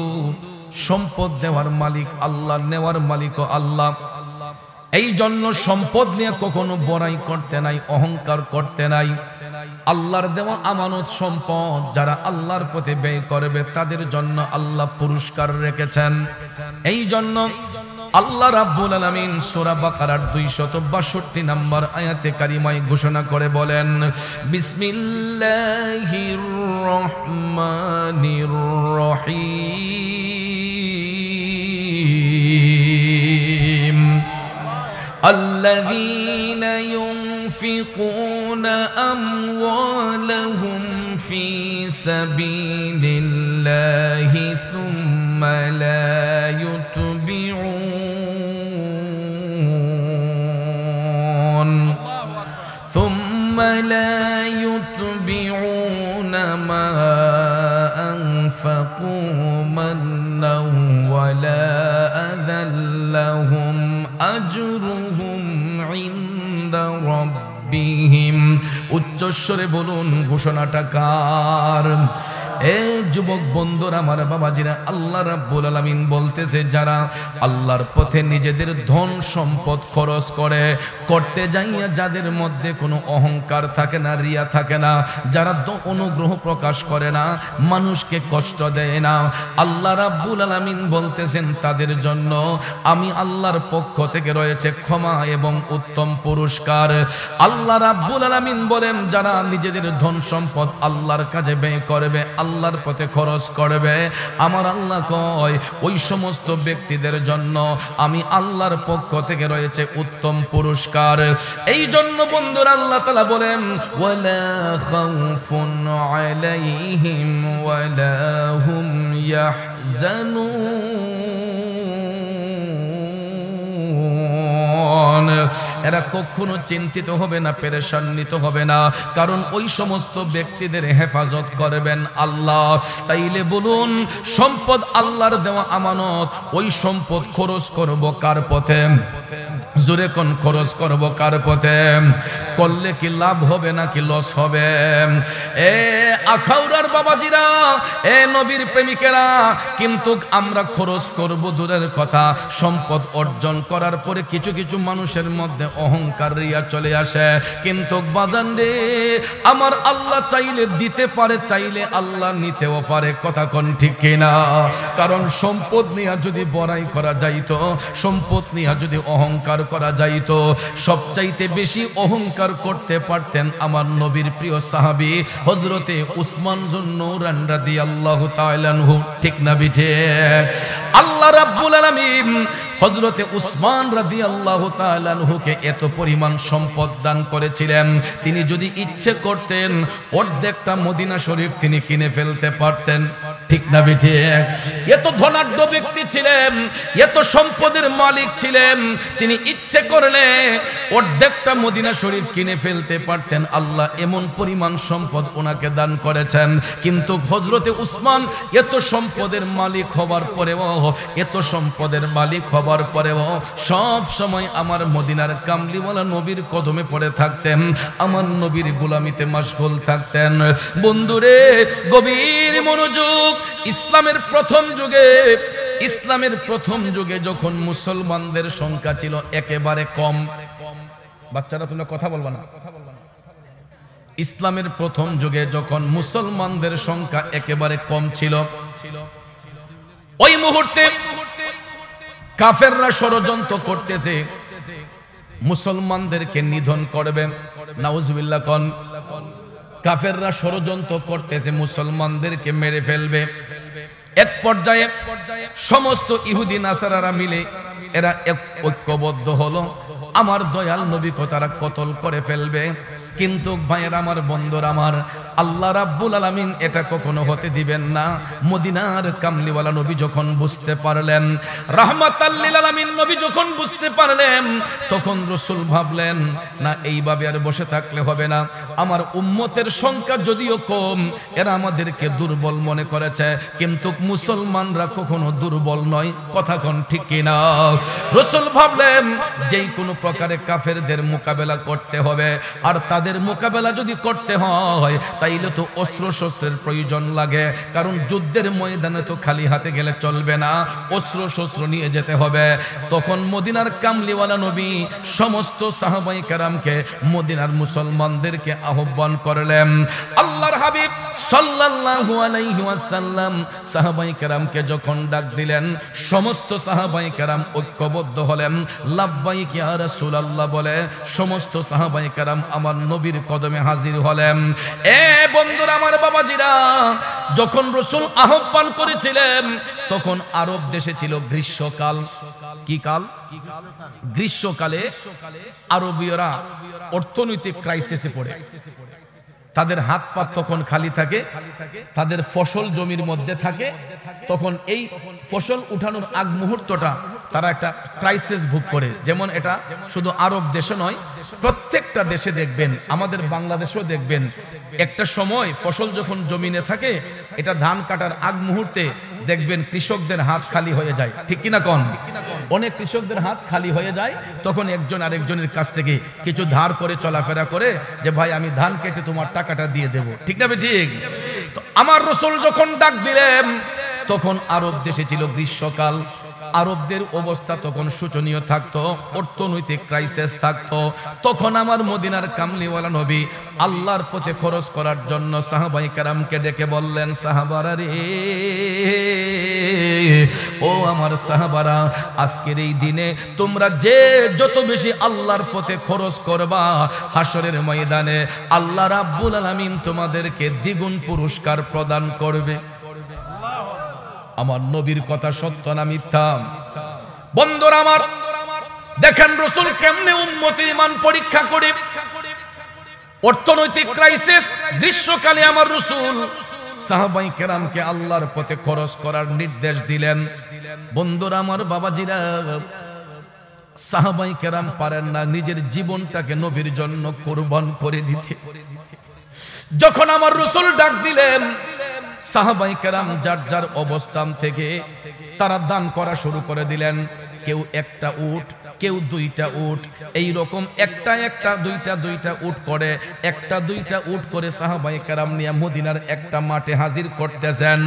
সম্পদ দেওয়ার মালিক আল্লাহ, নেওয়ার মালিকও আল্লাহ। এই জন্য সম্পদ নিয়ে কখনো বড়াই করতে নাই, অহংকার করতে নাই। আল্লাহর দেওয়া আমানত সম্পদ যারা আল্লাহর পথে ব্যয় করবে তাদের জন্য আল্লাহ পুরস্কার রেখেছেন। এই জন্য আল্লাহ রাব্বুল আলামিন সূরা বাকারার 262 নম্বর আয়াতে কারিমায় ঘোষণা করে বলেন, বিসমিল্লাহির রহমানির রহিম আল্লাযীনা ইউনফিকুনা আমওয়ালাহুম ফি সাবিলিল্লাহি সুম্মা লা يتبعون ما أنفقوا منا ولا أذى لهم أجرهم عند ربهم। উচ্চস্বরে বলুন ঘোষণাটা কার? এ যুবক বন্ধুরা, আমার বাবাজিরা, আল্লাহ রাব্বুল আলামিন বলতেছে, যারা আল্লাহর পথে নিজেদের ধন সম্পদ খরচ করে, করতে যাইয়া যাদের মধ্যে কোনো অহংকার থাকে না, রিয়া থাকে না, যারা অনুগ্রহ প্রকাশ করে না, মানুষকে কষ্ট দেয় না, আল্লাহ রাব্বুল আলামিন বলতেছেন তাদের জন্য আমি আল্লাহর পক্ষ থেকে রয়েছে ক্ষমা এবং উত্তম পুরস্কার। আল্লাহ রাব্বুল আলামিন বলেন, যারা নিজেদের ধন সম্পদ আল্লাহর কাজে ব্যয় করবে, আল্লাহর পথে খরচ করবে, আমার আল্লাহ কয় ওই সমস্ত ব্যক্তিদের জন্য আমি আল্লাহর পক্ষ থেকে রয়েছে উত্তম পুরস্কার। এই জন্য বন্ধুরা আল্লাহ তাআলা বলেন, ওয়ালা খাউফুন আলাইহিম ওয়ালা হুম ইয়াহজানুন। এরা কখনো চিন্তিত হবে না, পেরেশান্বিত হবে না, কারণ ওই সমস্ত ব্যক্তিদের হেফাজত করবেন আল্লাহ। তাইলে বলুন, সম্পদ আল্লাহর দেওয়া আমানত, ওই সম্পদ খরচ করব কার পথে? জোরে কোন, খরচ করব কার পথে? করলে কি লাভ হবে নাকি লস হবে? এ আখাউড়ার বাবাজিরা, এ নবীর প্রেমিকেরা, কিন্তু আমরা খরচ করব দূরের কথা, সম্পদ অর্জন করার পরে কিছু কিছু মানুষের মধ্যে অহংকার, রিয়া চলে আসে। কিন্তু বাজান রে, আমার আল্লাহ চাইলে দিতে পারে, চাইলে আল্লাহ নিতেও পারে। কথা কোন ঠিক কিনা? কারণ সম্পদ নিয়ে যদি বড়াই করা যাইতো, সম্পদ নিয়ে যদি অহংকার করা যাইতো, সবচাইতে বেশি অহংকার করতে পারতেন আমার নবীর প্রিয় সাহাবী হযরতে উসমান যুন্নুরান রাদিয়াল্লাহু তাআলা আনহু। ঠিক না বিঠে? আল্লাহ রাব্বুল আলামিন হযরতে উসমান রাদিয়াল্লাহু তাআলা আনহুকে এত পরিমাণ সম্পদ দান করেছিলেন, তিনি যদি ইচ্ছে করতেন অর্ধেকটা মদিনা শরীফ তিনি কিনে ফেলতে পারতেন। ঠিক না বিঠে? এত ধনাঢ্য ব্যক্তি ছিলেন, এত সম্পদের মালিক ছিলেন, তিনি ইচ্ছে করলে অর্ধেকটা মদিনা শরীফ কিনে ফেলতে পারতেন। আল্লাহ এমন পরিমাণ সম্পদ ওনাকে দান করেছেন। কিন্তু হযরতে উসমান এত সম্পদের মালিক হবার পরেও, এত সম্পদের মালিক হবার পরেও সব সময় আমার মদিনার কামলিওয়ালা নবীর কদমে পড়ে থাকতেন, আমার নবীর গোলামিতে মাশগুল থাকতেন। বন্ধুরে, গভীর মনোযোগ। ইসলামের প্রথম যুগে যখন মুসলমানদের সংখ্যা ছিল একেবারে কম, বাচ্চারা তোমরা কথা বলবা না, ইসলামের প্রথম যুগে যখন মুসলমানদের সংখ্যা একেবারে কম ছিল, ওই মুহূর্তে কাফেররা ষড়যন্ত্র করতেছে মুসলমানদেরকে নিধন করবে। নাউজুবিল্লাহ কোন কাফেররা ষড়যন্ত্র করতেছে মুসলমানদেরকে মেরে ফেলবে। এক পর্যায়ে সমস্ত ইহুদি নাসারারা মিলে এরা ঐক্যবদ্ধ হলো, আমার দয়াল নবীকে তারা কতল করে ফেলবে। কিন্তু ভাইয়ের আমার, বন্ধুর আমার, আল্লাহ রাব্বুল আলামিন এটা কখনো হতে দিবেন না। মদিনার কামলিওয়ালা নবী যখন বুঝতে পারলেন, রাহমাতাল লিল আলামিন নবী যখন বুঝতে পারলেন, তখন রাসূল ভাবলেন না এইভাবে আর বসে থাকলে হবে না। আমার উম্মতের সংখ্যা যদিও কম, এরা আমাদেরকে দুর্বল মনে করেছে, কিন্তু মুসলমানরা কখনো দুর্বল নয়। কথা কোন ঠিক কিনা? রাসূল ভাবলেন যেই কোনো প্রকারে কাফেরদের মোকাবেলা করতে হবে, আর তাদের মোকাবেলা যদি করতে হয় তাইলে তো অস্ত্র শস্ত্রের প্রয়োজন লাগে, কারণ যুদ্ধের ময়দানে তো খালি হাতে গেলে চলবে না, অস্ত্র শস্ত্র নিয়ে যেতে হবে। তখন মদিনার কামলিওয়ালা নবী সমস্ত সাহাবায়ে কেরামকে, মদিনার মুসলমানদেরকে আহ্বান করলেন। আল্লাহর হাবিব সাল্লাল্লাহু আলাইহি ওয়াসাল্লাম সাহাবায়ে কেরামকে যখন ডাক দিলেন, সমস্ত সাহাবায়ে কেরাম ঐক্যবদ্ধ হলেন। লাব্বাইক ইয়া রাসূলুল্লাহ বলে সমস্ত সাহাবায়ে কেরাম আমার নবীর কদমে হাজির হলেন। এ বন্ধুরা আমার, বাবাজিরা, যখন রাসূল আহ্বান করেছিলেন তখন আরব দেশে ছিল গ্রীষ্মকাল। কি কাল? গ্রীষ্মকালে আরবীয়রা অর্থনৈতিক ক্রাইসিসে পড়ে, তাদের হাত পা তখন খালি থাকে, তাদের ফসল জমির মধ্যে থাকে। তখন এই ফসল উঠানোর আগ মুহূর্তটা তারা একটা ক্রাইসিস ভোগ করে। যেমন এটা শুধু আরব দেশে নয়, প্রত্যেকটা দেশে দেখবেন, আমাদের বাংলাদেশেও দেখবেন, একটা সময় ফসল যখন জমিনে থাকে, এটা ধান কাটার আগ মুহূর্তে দেখবেন কৃষকদের হাত খালি হয়ে যায়। ঠিক কিনা কোন? অনেক কৃষকদের হাত খালি হয়ে যায়। তখন একজন আরেকজনের কাছ থেকে কিছু ধার করে চলাফেরা করে যে ভাই আমি ধান কেটে তোমার টাকাটা দিয়ে দেব। ঠিক না? ঠিক। তো আমার রাসূল যখন ডাক দিলেন, তখন আরব দেশে ছিল গ্রীষ্মকাল। আরবদের অবস্থা তখন শোচনীয় থাকতো, অর্থনৈতিক ক্রাইসিস থাকতো। তখন আমার মদিনার কামলিওয়ালা নবী আল্লাহর পথে খরচ করার জন্য সাহাবায়ে কেরামকে ডেকে বললেন, সাহাবারা রে, ও আমার সাহাবারা, আজকের এই দিনে তোমরা যে যত বেশি আল্লাহর পথে খরচ করবা, হাসরের ময়দানে আল্লাহ রাব্বুল আলামিন তোমাদেরকে দ্বিগুণ পুরস্কার প্রদান করবে। আমার নবীর কথা সত্য না মিথ্যা? বন্ধুরা আমার, দেখেন রাসূল কেমনে উম্মতের ঈমান পরীক্ষা করে। অর্থনৈতিক ক্রাইসিস, গ্রীষ্মকালে আমার রাসূল সাহাবায়ে কেরামকে আল্লাহর পথে খরচ করার নির্দেশ দিলেন। বন্ধুরা আমার, বাবাজিরা, সাহাবায়ে কেরাম পারেন না নিজের জীবনটাকে নবীর জন্য কুরবান করে দিতে। যখন আমার রাসূল ডাক দিলেন, সাহাবায়ে কেরাম যার যার অবস্থান থেকে তারা দান করা শুরু করে দিলেন। কেউ একটা উট, কেউ দুইটা উট, এই রকম একটা একটা দুইটা উট করে, একটা দুইটা উট করে সাহাবায়ে কেরাম নিয়ে মদিনার একটা মাঠে হাজির করতেছেন।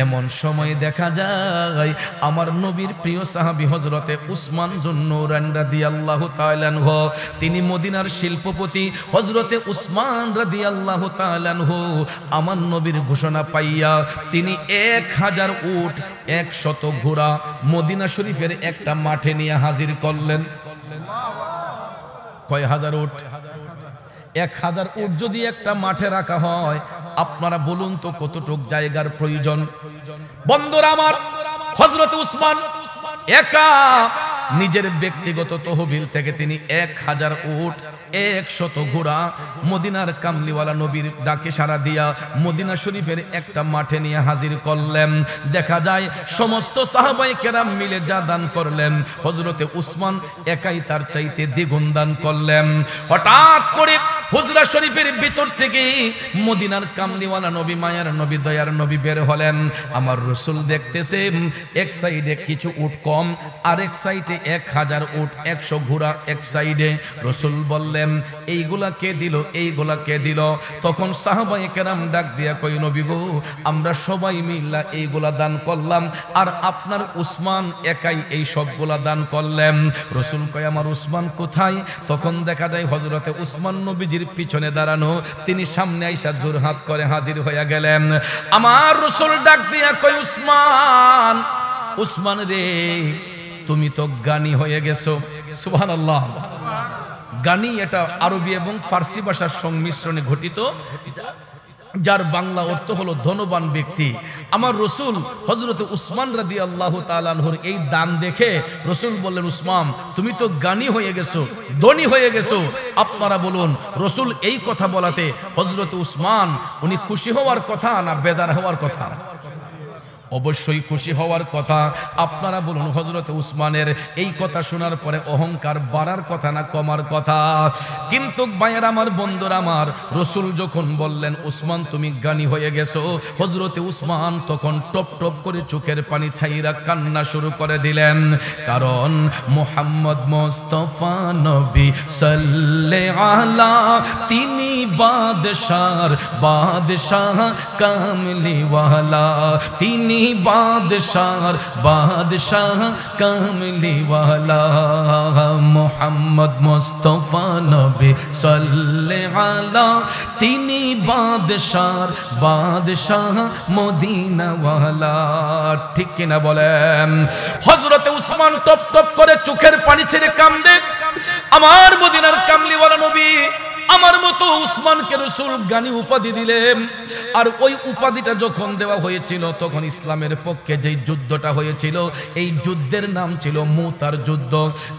এমন সময় দেখা যায় আমার নবীর প্রিয় সাহাবী হযরতে উসমান যুন্নুরাইন রাদিয়াল্লাহু তাআলা আনহু, তিনি মদিনার শিল্পপতি হযরতে উসমান রাদিয়াল্লাহু তাআলা আনহু আমার নবীর ঘোষণা পাইয়া তিনি 1000 উট 100 ঘোড়া মদিনা শরীফের একটা মাঠে নিয়ে হাজির করলেন। কয় হাজার উট? 1000 উট যদি একটা মাঠে রাখা হয়, আপনারা বলুন তো কতটুক জায়গার প্রয়োজন? বন্ধুরা আমার, হযরত উসমান একা নিজের ব্যক্তিগত তহবিল থেকে তিনি 1000 উট 100 ঘোড়া মদিনার কামলিওয়ালা নবীর ডাকে সাড়া দিয়া মদিনা শরীফের একটা মাঠে নিয়ে হাজির করলেন। দেখা যায় সমস্ত সাহাবায়ে কেরাম মিলে যা দান করলেন, হযরতে উসমান একাই তার চাইতে দ্বিগুণ দান করলেন। হঠাৎ করে হুজরা শরীফের ভিতর থেকে মদিনার কামলিওয়ালা নবী, মায়ার নবী, দয়ার নবী বের হলেন। আমার রাসূল দেখতেছেন এক সাইডে কিছু উট কম, আরেক সাইডে 1000 উট 100 ঘোড়া এক সাইডে। রাসূল বললেন, এইগুলা কে দিল, এইগুলা কে দিল? তখন সাহাবায়ে কেরাম ডাক দিয়া কই, নবী গো, আমরা সবাই মিল্লা এইগুলা দান করলাম, আর আপনার উসমান একাই এই সবগুলা দান করলেন। রাসূল কয়, আমার উসমান কোথায়? তখন দেখা যায় হযরতে উসমান নবীজির নবীজির পিছনে দাঁড়ানো, তিনি সামনে আইসা জোরহাত করে হাজির হইয়া গেলেন। আমার রাসূল ডাক দিয়া কই, উসমান, উসমান রে, তুমি তো জ্ঞানী হয়ে গেছো। সুবহানাল্লাহ। জ্ঞানী এটা আরবি এবং ফার্সি ভাষার সংমিশ্রণে ঘটিত, যার বাংলা অর্থ হলো ধনবান ব্যক্তি। আমার রসুল হযরত উসমান রাদিয়াল্লাহু তাআলা আনহুর এই দান দেখে রসুল বললেন, উসমান তুমি তো জ্ঞানী হয়ে গেছো, ধনী হয়ে গেছো। আপনারা বলুন, রসুল এই কথা বলাতে হযরত উসমান উনি খুশি হওয়ার কথা না বেজার হওয়ার কথা? অবশ্যই খুশি হওয়ার কথা। আপনারা বলুন, হযরত উসমানের এই কথা শোনার পরে অহংকার বাড়ার কথা না কমার কথা? কিন্তু ভাইয়ের আমার, বন্ধুরা আমার, রসুল যখন বললেন উসমান তুমি জ্ঞানী হয়ে গেছো, হযরত উসমান তখন টপ টপ করে চোখের পানি ছাইরা কান্না শুরু করে দিলেন। কারণ মুহাম্মদ মুস্তাফা নবী সাল্লাল্লাহু আলা, তিনি বাদশার বাদশাহ কামলিওয়ালা, তিনি বাদশার বাদশাহ কামলিওয়ালা। মুহাম্মদ মুস্তাফা নবী সাল্লাল্লাহু আলা, তিনি বাদশার বাদশাহ মদিনাওয়ালা। ঠিক কিনা বলেন? হযরত উসমান টপ টপ করে চোখের পানি ছেড়ে কান্দে। আমার মদিনার কামলিওয়ালা নবী আমার মতো উসমানকে রাসূল জ্ঞানী উপাধি দিলেন। আর ওই উপাধিটা যখন দেওয়া হয়েছিল, তখন ইসলামের পক্ষে যেই যুদ্ধটা হয়েছিল, এই যুদ্ধের নাম ছিল মুতার যুদ্ধ।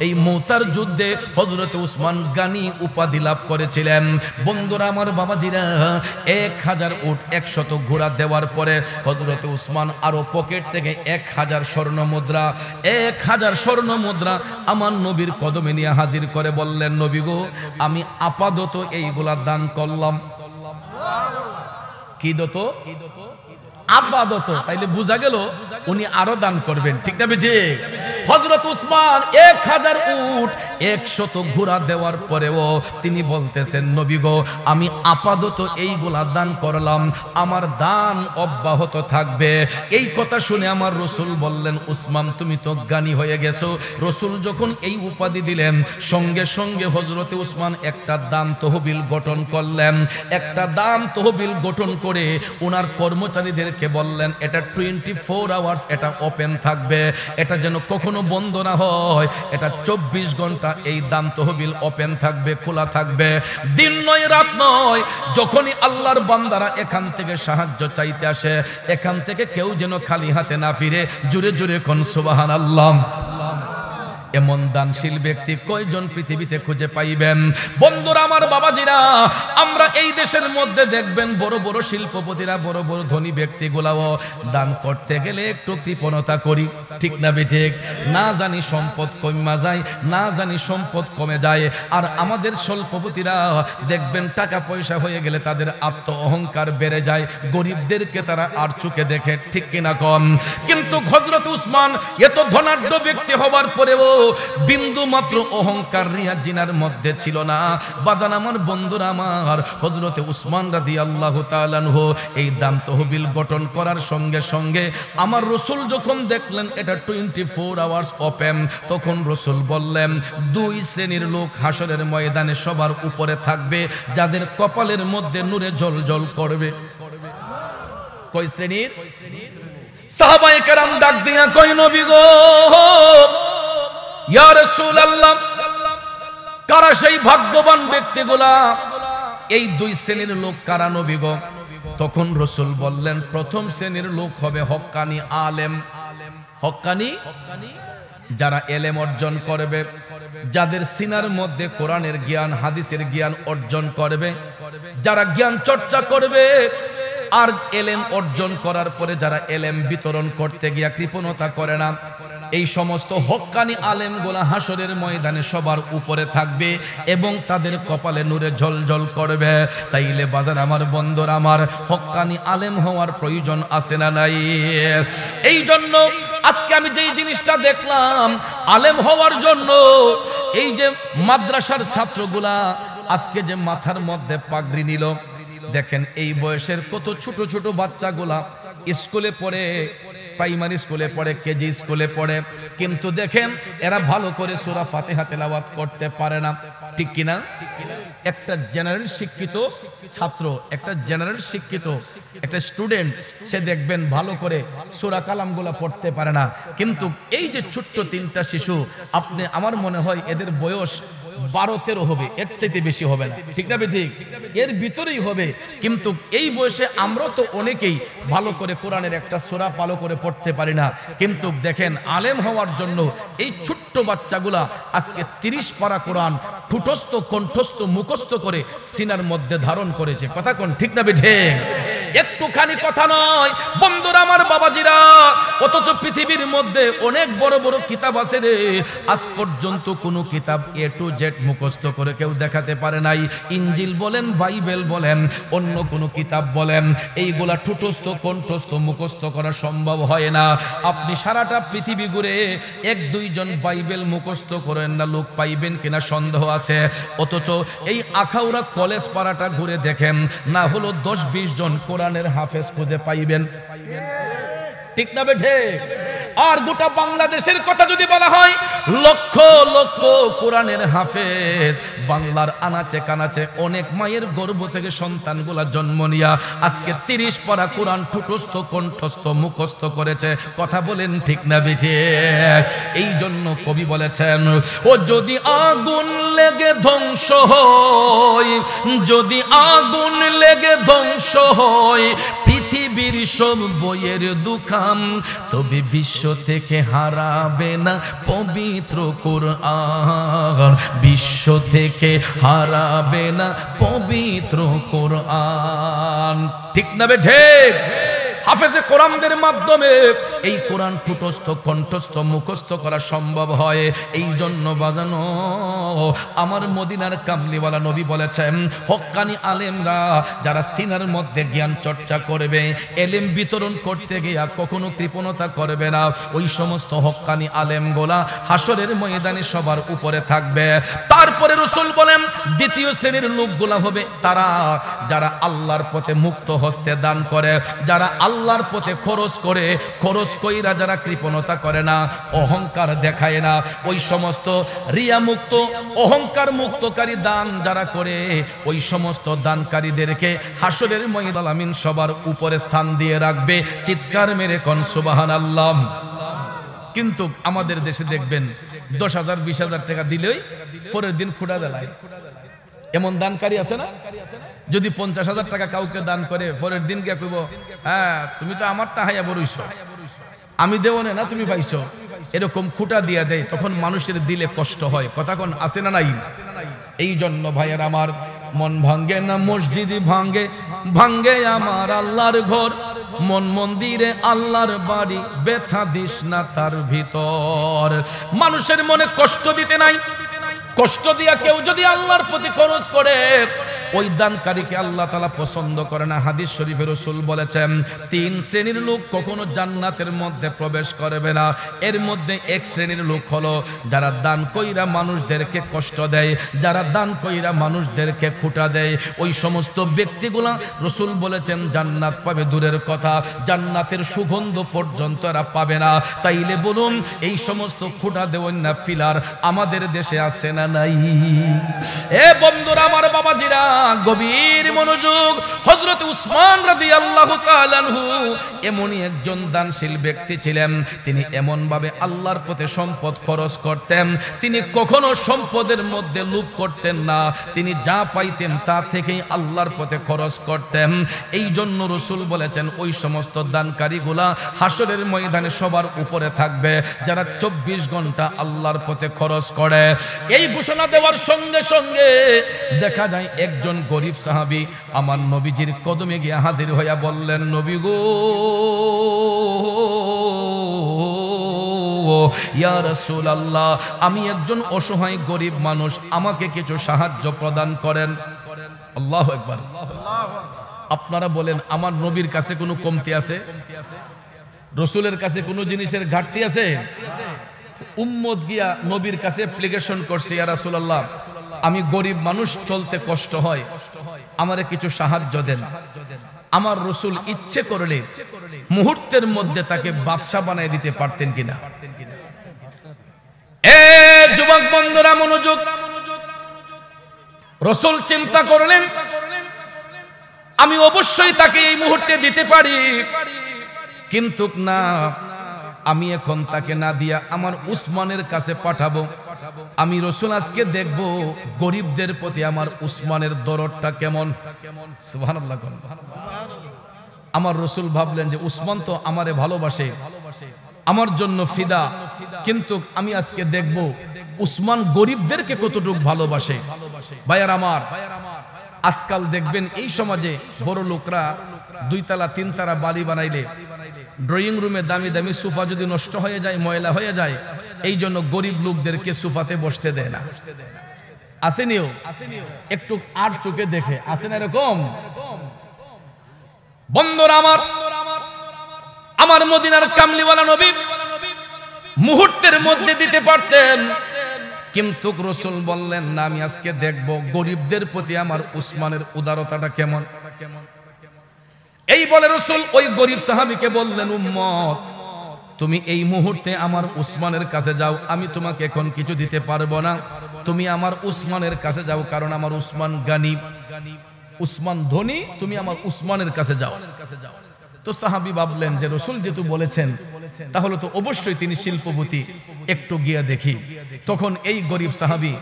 এই মুতার যুদ্ধে হযরত উসমান জ্ঞানী উপাধি লাভ করেছিলেন। বন্ধুরা আমার, বাবাজিরা, 1000 উট 100 ঘোড়া দেওয়ার পরে হযরত উসমান আরো পকেট থেকে 1000 স্বর্ণ মুদ্রা, 1000 স্বর্ণ মুদ্রা আমার নবীর কদমে নিয়ে হাজির করে বললেন, নবী গো, আমি আপাতত এইগুলা দান করলাম। কি দত? আপাতত। তাইলে বোঝা গেল উনি আরো দান করবেন। ঠিক না বেঠে? হযরত উসমান 1000 উট 100 ঘোড়া দেওয়ার পরেও তিনি বলতেছেন, নবী গো, আমি আপাতত এইগুলা দান করলাম, আমার দান অব্যাহত থাকবে। এই কথা শুনে আমার রসুল বললেন, উসমান তুমি তো জ্ঞানী হয়ে গেছো। রসুল যখন এই উপাধি দিলেন, সঙ্গে সঙ্গে হযরত উসমান একটা দান তহবিল গঠন করলেন। একটা দান তহবিল গঠন করে ওনার কর্মচারীদেরকে বললেন, এটা 24 আওয়ার্স এটা ওপেন থাকবে, এটা যেন কখনো বন্ধ না হয়। এটা 24 ঘন্টা এই দান তহবিল ওপেন থাকবে, খোলা থাকবে। দিন নয়, রাত নয়, যখনই আল্লাহর বান্দারা এখান থেকে সাহায্য চাইতে আসে, এখান থেকে কেউ যেন খালি হাতে না ফিরে। জোরে জোরে কোন সুবহানাল্লাহ। এমন দানশীল ব্যক্তি কয়জন পৃথিবীতে খুঁজে পাইবেন? বন্ধুরা আমার, বাবাজিরা, আমরা এই দেশের মধ্যে দেখবেন বড় বড় শিল্পপতিরা, বড় বড় ধনী ব্যক্তিগুলাও দান করতে গেলে একটু কৃপণতা করি। ঠিক না বেঠিক? না জানি সম্পদ কমে যায়, না জানি সম্পদ কমে যায়। আর আমাদের শিল্পপতিরা দেখবেন টাকা পয়সা হয়ে গেলে তাদের আত্ম অহংকার বেড়ে যায়, গরিবদেরকে তারা আর চোখে দেখে। ঠিক কিনা কম? কিন্তু হযরত উসমান এত ধনাঢ্য ব্যক্তি হবার পরেও বিন্দু মাত্র অহংকার রিয়া জিনার মধ্যে ছিল না। বাজান আমার, বন্ধুরা আমার, হযরত উসমান রাদিয়াল্লাহু তাআলা আনহু এই দান তহবিল গঠন করার সঙ্গে সঙ্গে আমার রাসূল যখন দেখলেন এটা 24 আওয়ার্স ওপেন, তখন রাসূল বললেন, 2 শ্রেণীর লোক হাসরের ময়দানে সবার উপরে থাকবে, যাদের কপালের মধ্যে নূরে জ্বলজ্বল করবে। কয় শ্রেণীর? সাহাবায়ে কেরাম ডাক দিয়া কয়, নবী গো, ইয়া রাসূলুল্লাহ, কারা সেই ভাগ্যবান ব্যক্তিগুলা? এই 2 শ্রেণীর লোক কারা নবী গো? তখন রাসূল বললেন, প্রথম শ্রেণীর লোক হবে হক্কানি আলেম। হক্কানি যারা এলেম অর্জন করবে, যাদের সিনার মধ্যে কোরআনের জ্ঞান, হাদিসের জ্ঞান অর্জন করবে, যারা জ্ঞান চর্চা করবে। আর এলেম অর্জন করার পরে যারা এলেম বিতরণ করতে গিয়া কৃপণতা করে না, এই সমস্ত হক্কানি আলেমগুলা হাসরের ময়দানে সবার উপরে থাকবে এবং তাদের কপালে নূরে ঝলঝল করবে। তাইলে বাজার আমার, বন্ধুরা আমার, হক্কানি আলেম হওয়ার প্রয়োজন আছে না নাই? এই জন্য আজকে আমি যেই জিনিসটা দেখলাম, আলেম হওয়ার জন্য এই যে মাদ্রাসার ছাত্রগুলা আজকে যে মাথার মধ্যে পাগড়ি নিল, দেখেন এই বয়সের কত ছোট ছোট বাচ্চাগুলা স্কুলে পড়ে প্রাইমারি স্কুলে পড়ে, কেজি স্কুলে পড়ে, কিন্তু দেখেন এরা ভালো করে সূরা ফাতিহা তেলাওয়াত করতে পারে না, ঠিক কিনা? একটা জেনারেল শিক্ষিত ছাত্র, একটা জেনারেল শিক্ষিত একটা স্টুডেন্ট, সে দেখবেন ভালো করে সূরা কালামগুলো পড়তে পারে না, কিন্তু এই যে ছোট্ট 3টা শিশু, আপনি, আমার মনে হয় এদের বয়স 12-13 হবে, এর চাইতে বেশি হবে না, ঠিক না ঠিক? এর ভিতরেই হবে, কিন্তু এই বয়সে আমরা তো অনেকেই ভালো করে কোরআনের একটা সূরা ভালো করে পড়তে পারি না, কিন্তু দেখেন আলেম হওয়ার জন্য এই ছোট্ট বাচ্চাগুলা আজকে 30 পারা কোরআন ঠুটস্থ কণ্ঠস্থ মুখস্থ করে সিনার মধ্যে ধারণ করেছে, কথা কোন ঠিক না বেঠে? একটুখানি কথা নয় বন্ধুরা, আমার বাবাজিরা, অথচ পৃথিবীর মধ্যে অনেক বড় বড় কিতাব আছে রে, আজ পর্যন্ত কোনো কিতাব A to Z মুখস্থ করে কেউ দেখাতে পারে নাই। ইনজিল বলেন, বাইবেল বলেন, অন্য কোনো কিতাব বলেন, এইগুলা ঠুটস্থ কণ্ঠস্থ মুখস্থ করা সম্ভব হয় না। আপনি সারাটা পৃথিবী ঘুরে 1-2 জন বাইবেল মুখস্থ করেন না লোক পাইবেন কিনা সন্দেহ আছে। অথচ এই আখাউড়া কলেজ পাড়াটা ঘুরে দেখেন, না হলো 10-20 জন কোরআনের হাফেজ খুঁজে পাইবেন, ঠিক না বেঠে? আর গোটা বাংলাদেশের কথা যদি বলা হয়, লক্ষ লক্ষ কোরআনের হাফেজ বাংলার আনাচে কানাচে অনেক মায়ের গর্ভ থেকে সন্তানগুলা জন্ম নিয়া আজকে 30 পারা কোরআন ঠুটস্থ কণ্ঠস্থ মুখস্থ করেছে, কথা বলেন ঠিক না বেঠে? এই জন্য কবি বলেছেন, ও যদি আগুন লেগে ধ্বংস হয়, যদি আগুন লেগে ধ্বংস হয় পৃথিবীর সব বইয়ের দোকান, তবে বিশ্ব থেকে হারাবে না পবিত্র কোরআন, বিশ্ব থেকে হারাবে না পবিত্র কোরআন, ঠিক না বেঠে? হাফেজে কোরআনদের মাধ্যমে এই কোরআন ঠুটস্থ কণ্ঠস্থ মুখস্থ করা সম্ভব হয়। এই জন্য বাজানো আমার মদিনার কামলিওয়ালা নবী বলেছেন, হক্কানি আলেমরা যারা সিনার মধ্যে জ্ঞান চর্চা করবে, এলেম বিতরণ করতে গিয়া কখনো কৃপণতা করবে না, ওই সমস্ত হক্কানি আলেমগুলা হাসরের ময়দানে সবার উপরে থাকবে। তারপরে রাসূল বলেন, দ্বিতীয় শ্রেণীর লোকগুলা হবে তারা যারা আল্লাহর পথে মুক্ত হস্তে দান করে, যারা আল্লাহর পথে খরচ করে, খরচ কইরা যারা কৃপণতা করে না, অহংকার দেখায় না, ওই সমস্ত রিয়া মুক্ত অহংকার মুক্তকারী দান যারা করে, ওই সমস্ত দানকারীদেরকে হাসরের ময়দানে আমিন সবার উপরে স্থান দিয়ে রাখবে। চিৎকার মেরে কোন সুবহানাল্লাহ। কিন্তু আমাদের দেশে দেখবেন 10,000-20,000 টাকা দিলেই পরের দিন খুঁড়া দেলায়, এমন দানকারী আছে না? যদি 50,000 টাকা কাউকে দান করে, পরের দিন গিয়ে কইব, হ্যাঁ তুমি তো আমার তাহাইয়া বড়ইছো, আমি দেও না তুমি পাইছো, এরকম খুঁটা দিয়া দেয়, তখন মানুষের দিলে কষ্ট হয়, কথা কোন আছে না নাই? এই জন্য ভাইয়ের আমার, মন ভাঙ্গে না মসজিদ ভাঙ্গে, ভাঙ্গে আমার আল্লাহর ঘর, মন মন্দিরে আল্লাহর বাড়ি, ব্যথা দিস না তার ভিতর। মানুষের মনে কষ্ট দিতে নাই, কষ্ট দিয়া কেউ যদি আল্লাহর প্রতি খরচ করে, ওই দানকারীকে আল্লাহ তাআলা পছন্দ করে না। হাদিস শরীফে রাসূল বলেছেন, 3 শ্রেণীর লোক কখনো জান্নাতের মধ্যে প্রবেশ করবে না। এর মধ্যে 1 শ্রেণীর লোক হলো যারা দান কইরা মানুষদেরকে কষ্ট দেয়, যারা দান কইরা মানুষদেরকে খুঁটা দেয়, ওই সমস্ত ব্যক্তিগুলা রাসূল বলেছেন জান্নাত পাবে দূরের কথা, জান্নাতের সুগন্ধ পর্যন্ত এরা পাবে না। তাইলে বলুন, এই সমস্ত খুঁটা দেওয়ার না পিলার আমাদের দেশে আছে না নাই? এ বন্ধুরা আমার, বাবাজিরা, গভীর মনোযোগ। হযরত উসমান রাদিয়াল্লাহু তাআলা আনহু এমনই একজন দানশীল ব্যক্তি ছিলেন, তিনি এমন ভাবে আল্লাহর পথে সম্পদ খরচ করতেন, তিনি কখনো সম্পদের মধ্যে লোভ করতেন না, তিনি যা পাইতেন তা থেকেই আল্লাহর পথে খরচ করতেন। এই জন্য রাসূল বলেছেন, ওই সমস্ত দানকারীগুলা হাসরের ময়দানে সবার উপরে থাকবে যারা 24 ঘন্টা আল্লাহর পথে খরচ করে। এই ঘোষণা দেওয়ার সঙ্গে সঙ্গে দেখা যায় একজন গরিব সাহাবী আমার নবীজির কদমে গিয়ে হাজির হইয়া বললেন, নবী গো, ইয়া রাসূলুল্লাহ, আমি একজন অসহায় গরিব মানুষ, আমাকে কিছু সাহায্য প্রদান করেন। আল্লাহু আকবার। আপনারা বলেন, আমার নবীর কাছে কোনো কমতি আছে? রাসূলের কাছে কোনো জিনিসের ঘাটতি আছে? উম্মত গিয়া নবীর কাছে অ্যাপ্লিকেশন করছে, ইয়া রাসূলুল্লাহ, আমি গরিব মানুষ, চলতে কষ্ট হয়, আমারে কিছু সাহায্য দেন। আমার রাসূল ইচ্ছে করলে মুহূর্তের মধ্যে তাকে বাদশাহ বানিয়ে দিতে পারতেন কিনা? এ যুবক বন্ধুরা মনোযোগ। রাসূল চিন্তা করলেন আমি অবশ্যই তাকে এই মুহূর্তে দিতে পারি, কিন্তু না, আমি এখন তাকে না দিয়া আমার উসমানের কাছে পাঠাবো। আমি রাসূল আজকে দেখব গরিবদের প্রতি আমার উসমানের দরদটা কেমন। সুবহানাল্লাহ। আমার রাসূল ভাবলেন যে উসমান তো আমারে ভালোবাসে, আমার জন্য ফিদা, কিন্তু আমি আজকে দেখব উসমান গরিবদেরকে কতটুকু ভালোবাসে। ভাইয়ার আমার, আজকাল দেখবেন এই সমাজে বড় লোকরা 2 তলা 3 তলা বাড়ি বানাইলে ড্রয়িং রুমে দামি দামি সোফা যদি নষ্ট হয়ে যায়, ময়লা হয়ে যায়, এই জন্য গরিব লোকদেরকে সোফাতে বসতে দেয় না। আসেনিও একটু আর চোখে দেখে আসেন এরকম। বন্ধুরা আমার মদিনার কামলিওয়ালা নবী মুহূর্তের মধ্যে দিতে পারতেন, কিন্তু রাসূল বললেন না, আমি আজকে দেখব গরিবদের প্রতি আমার উসমানের উদারতাটা কেমন। এই বলে রাসূল ওই গরিব সাহাবীকে বললেন, উম্মত তুমি এই মুহূর্তে আমার উসমানের কাছে যাও, আমি তোমাকে এখন কিছু দিতে পারবো না, তুমি আমার উসমানের কাছে যাও, কারণ আমার উসমান গানি, উসমান ধনী, তুমি আমার উসমানের কাছে যাও। তো সাহাবী ভাবলেন যে রাসূল যেহেতু বলেছেন তাহলে তো অবশ্যই তিনি শিল্পপতি, একটু গিয়ে দেখি। তখন এই গরিব সাহাবী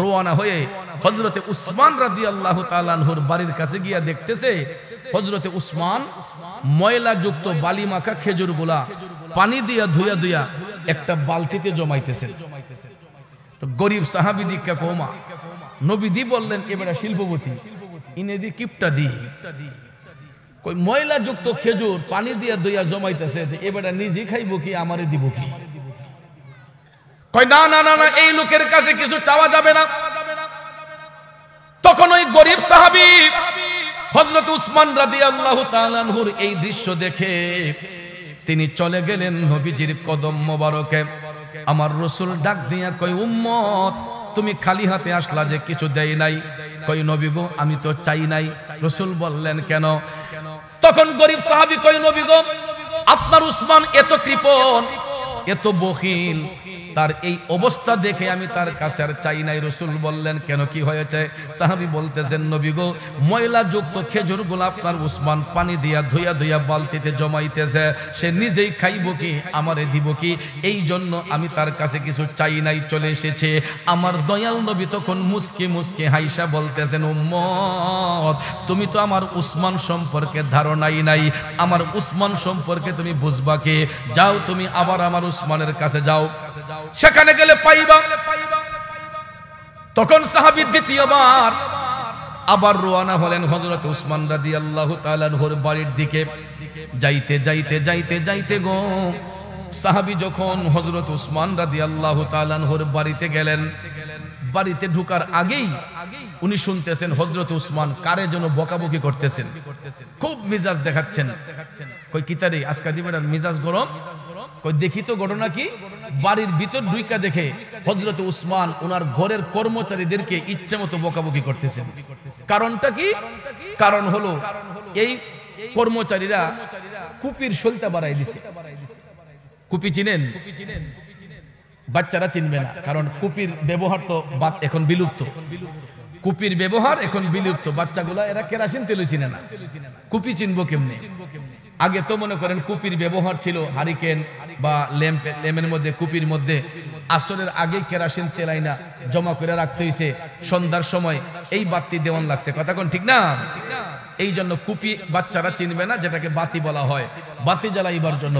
রওনা হয়ে হযরতে উসমান রাদিয়াল্লাহু তাআলা আনহুর বাড়ির কাছে গিয়ে দেখতেছে হযরতে উসমান ময়লা যুক্ত বালি মাখা খেজুরগুলা পানি দিয়া ধুইয়া ধুইয়া একটা বালতিতে জমাইতেছেন। তো গরিব সাহাবী দিকা কোমা নবীজি বললেন, এবারে শিল্পপতি ইনেদি কিপটা দি কই ময়লা যুক্ত খেজুর পানি দিয়া ধুইয়া জমাইতেছে, যে এবারে নিজে খাইবো কি আমারে দিব কি? কই না না না, এই লোকের কাছে কিছু চাওয়া যাবে না। তখন ওই গরিব সাহাবী হযরত উসমান রাদিয়াল্লাহু তাআলা আনহুর এই দৃশ্য দেখে তিনি চলে গেলেন নবীজির কদম মোবারকে। আমার রাসূল ডাক দিয়া কই, উম্মত তুমি খালি হাতে আসলা যে, কিছু দেই নাই? কই নবী গো আমি তো চাই নাই। রাসূল বললেন কেন? তখন গরিব সাহাবী কই, নবী গো আপনার উসমান এত কৃপণ, এত বখিল, তার এই অবস্থা দেখে আমি তার কাছে আর চাই নাই। রাসূল বললেন কেন, কি হয়েছে? সাহাবী বলতেছেন, নবী গো ময়লা যুক্ত খেজুরগুলো আপনার উসমান পানি দিয়া ধুইয়া ধুইয়া বালতিতে জমাইতেছে, সে নিজেই খাইব কি আমারে দিব কি? এই জন্য আমি তার কাছে কিছু চাই নাই, চলে এসেছে। আমার দয়াল নবী তখন মুস্কি মুস্কি হাইসা বলতেছেন, উম্মত তুমি তো আমার উসমান সম্পর্কে ধারণাই নাই, আমার উসমান সম্পর্কে তুমি বুঝবা কি? যাও তুমি আবার আমার উসমানের কাছে যাও, সেখানে গেলে পাইবা। তখন সাহাবী দ্বিতীয়বার আবার রওনা হলেন হযরত উসমান রাদিয়াল্লাহু তাআলা আনহুর বাড়ির দিকে। যাইতে যাইতে যাইতে যাইতে গো সাহাবী যখন হযরত উসমান রাদিয়াল্লাহু তাআলা আনহুর বাড়িতে গেলেন, বাড়িতে ঢোকার আগেই উনি শুনতেছেন হযরত উসমান কারে যেন বকাবকি করতেছেন, খুব মিজাজ দেখাচ্ছেন। কই কিতারে আজকে দিবেন মিজাজ গরম? কই দেখি তো ঘটনা কি? বাড়ির ভিতর ঢুইকা দেখে হযরত উসমান ওনার ঘরের কর্মচারীদেরকে ইচ্ছে মতো বকাবকি করতেছেন। কারণটা কি? কারণ হলো এই কর্মচারীরা কুপির সলতা বাড়াই দিছে। কুপি চিনেন? বাচ্চারা চিনবে না, কারণ কুপির ব্যবহার তো এখন বিলুপ্ত। কুপির ব্যবহার এখন বিলুপ্ত, বাচ্চাগুলা এরা কেরাসিন তেল চিনে না, কুপি চিনবো কেমনে? আগে তো মনে করেন কুপির ব্যবহার ছিল হারিকেন বা ল্যাম্পের মধ্যে, কুপির মধ্যে আসরের আগে কেরাসিন তেল আইনা জমা করে রাখতে হইছে, সন্ধ্যার সময় এই বাতি দেওয়ান লাগছে। কথা কোন ঠিক না? এই জন্য কুপি বাচ্চারা চিনবে না, যেটাকে বাতি বলা হয়, বাতি জ্বালাইবার জন্য।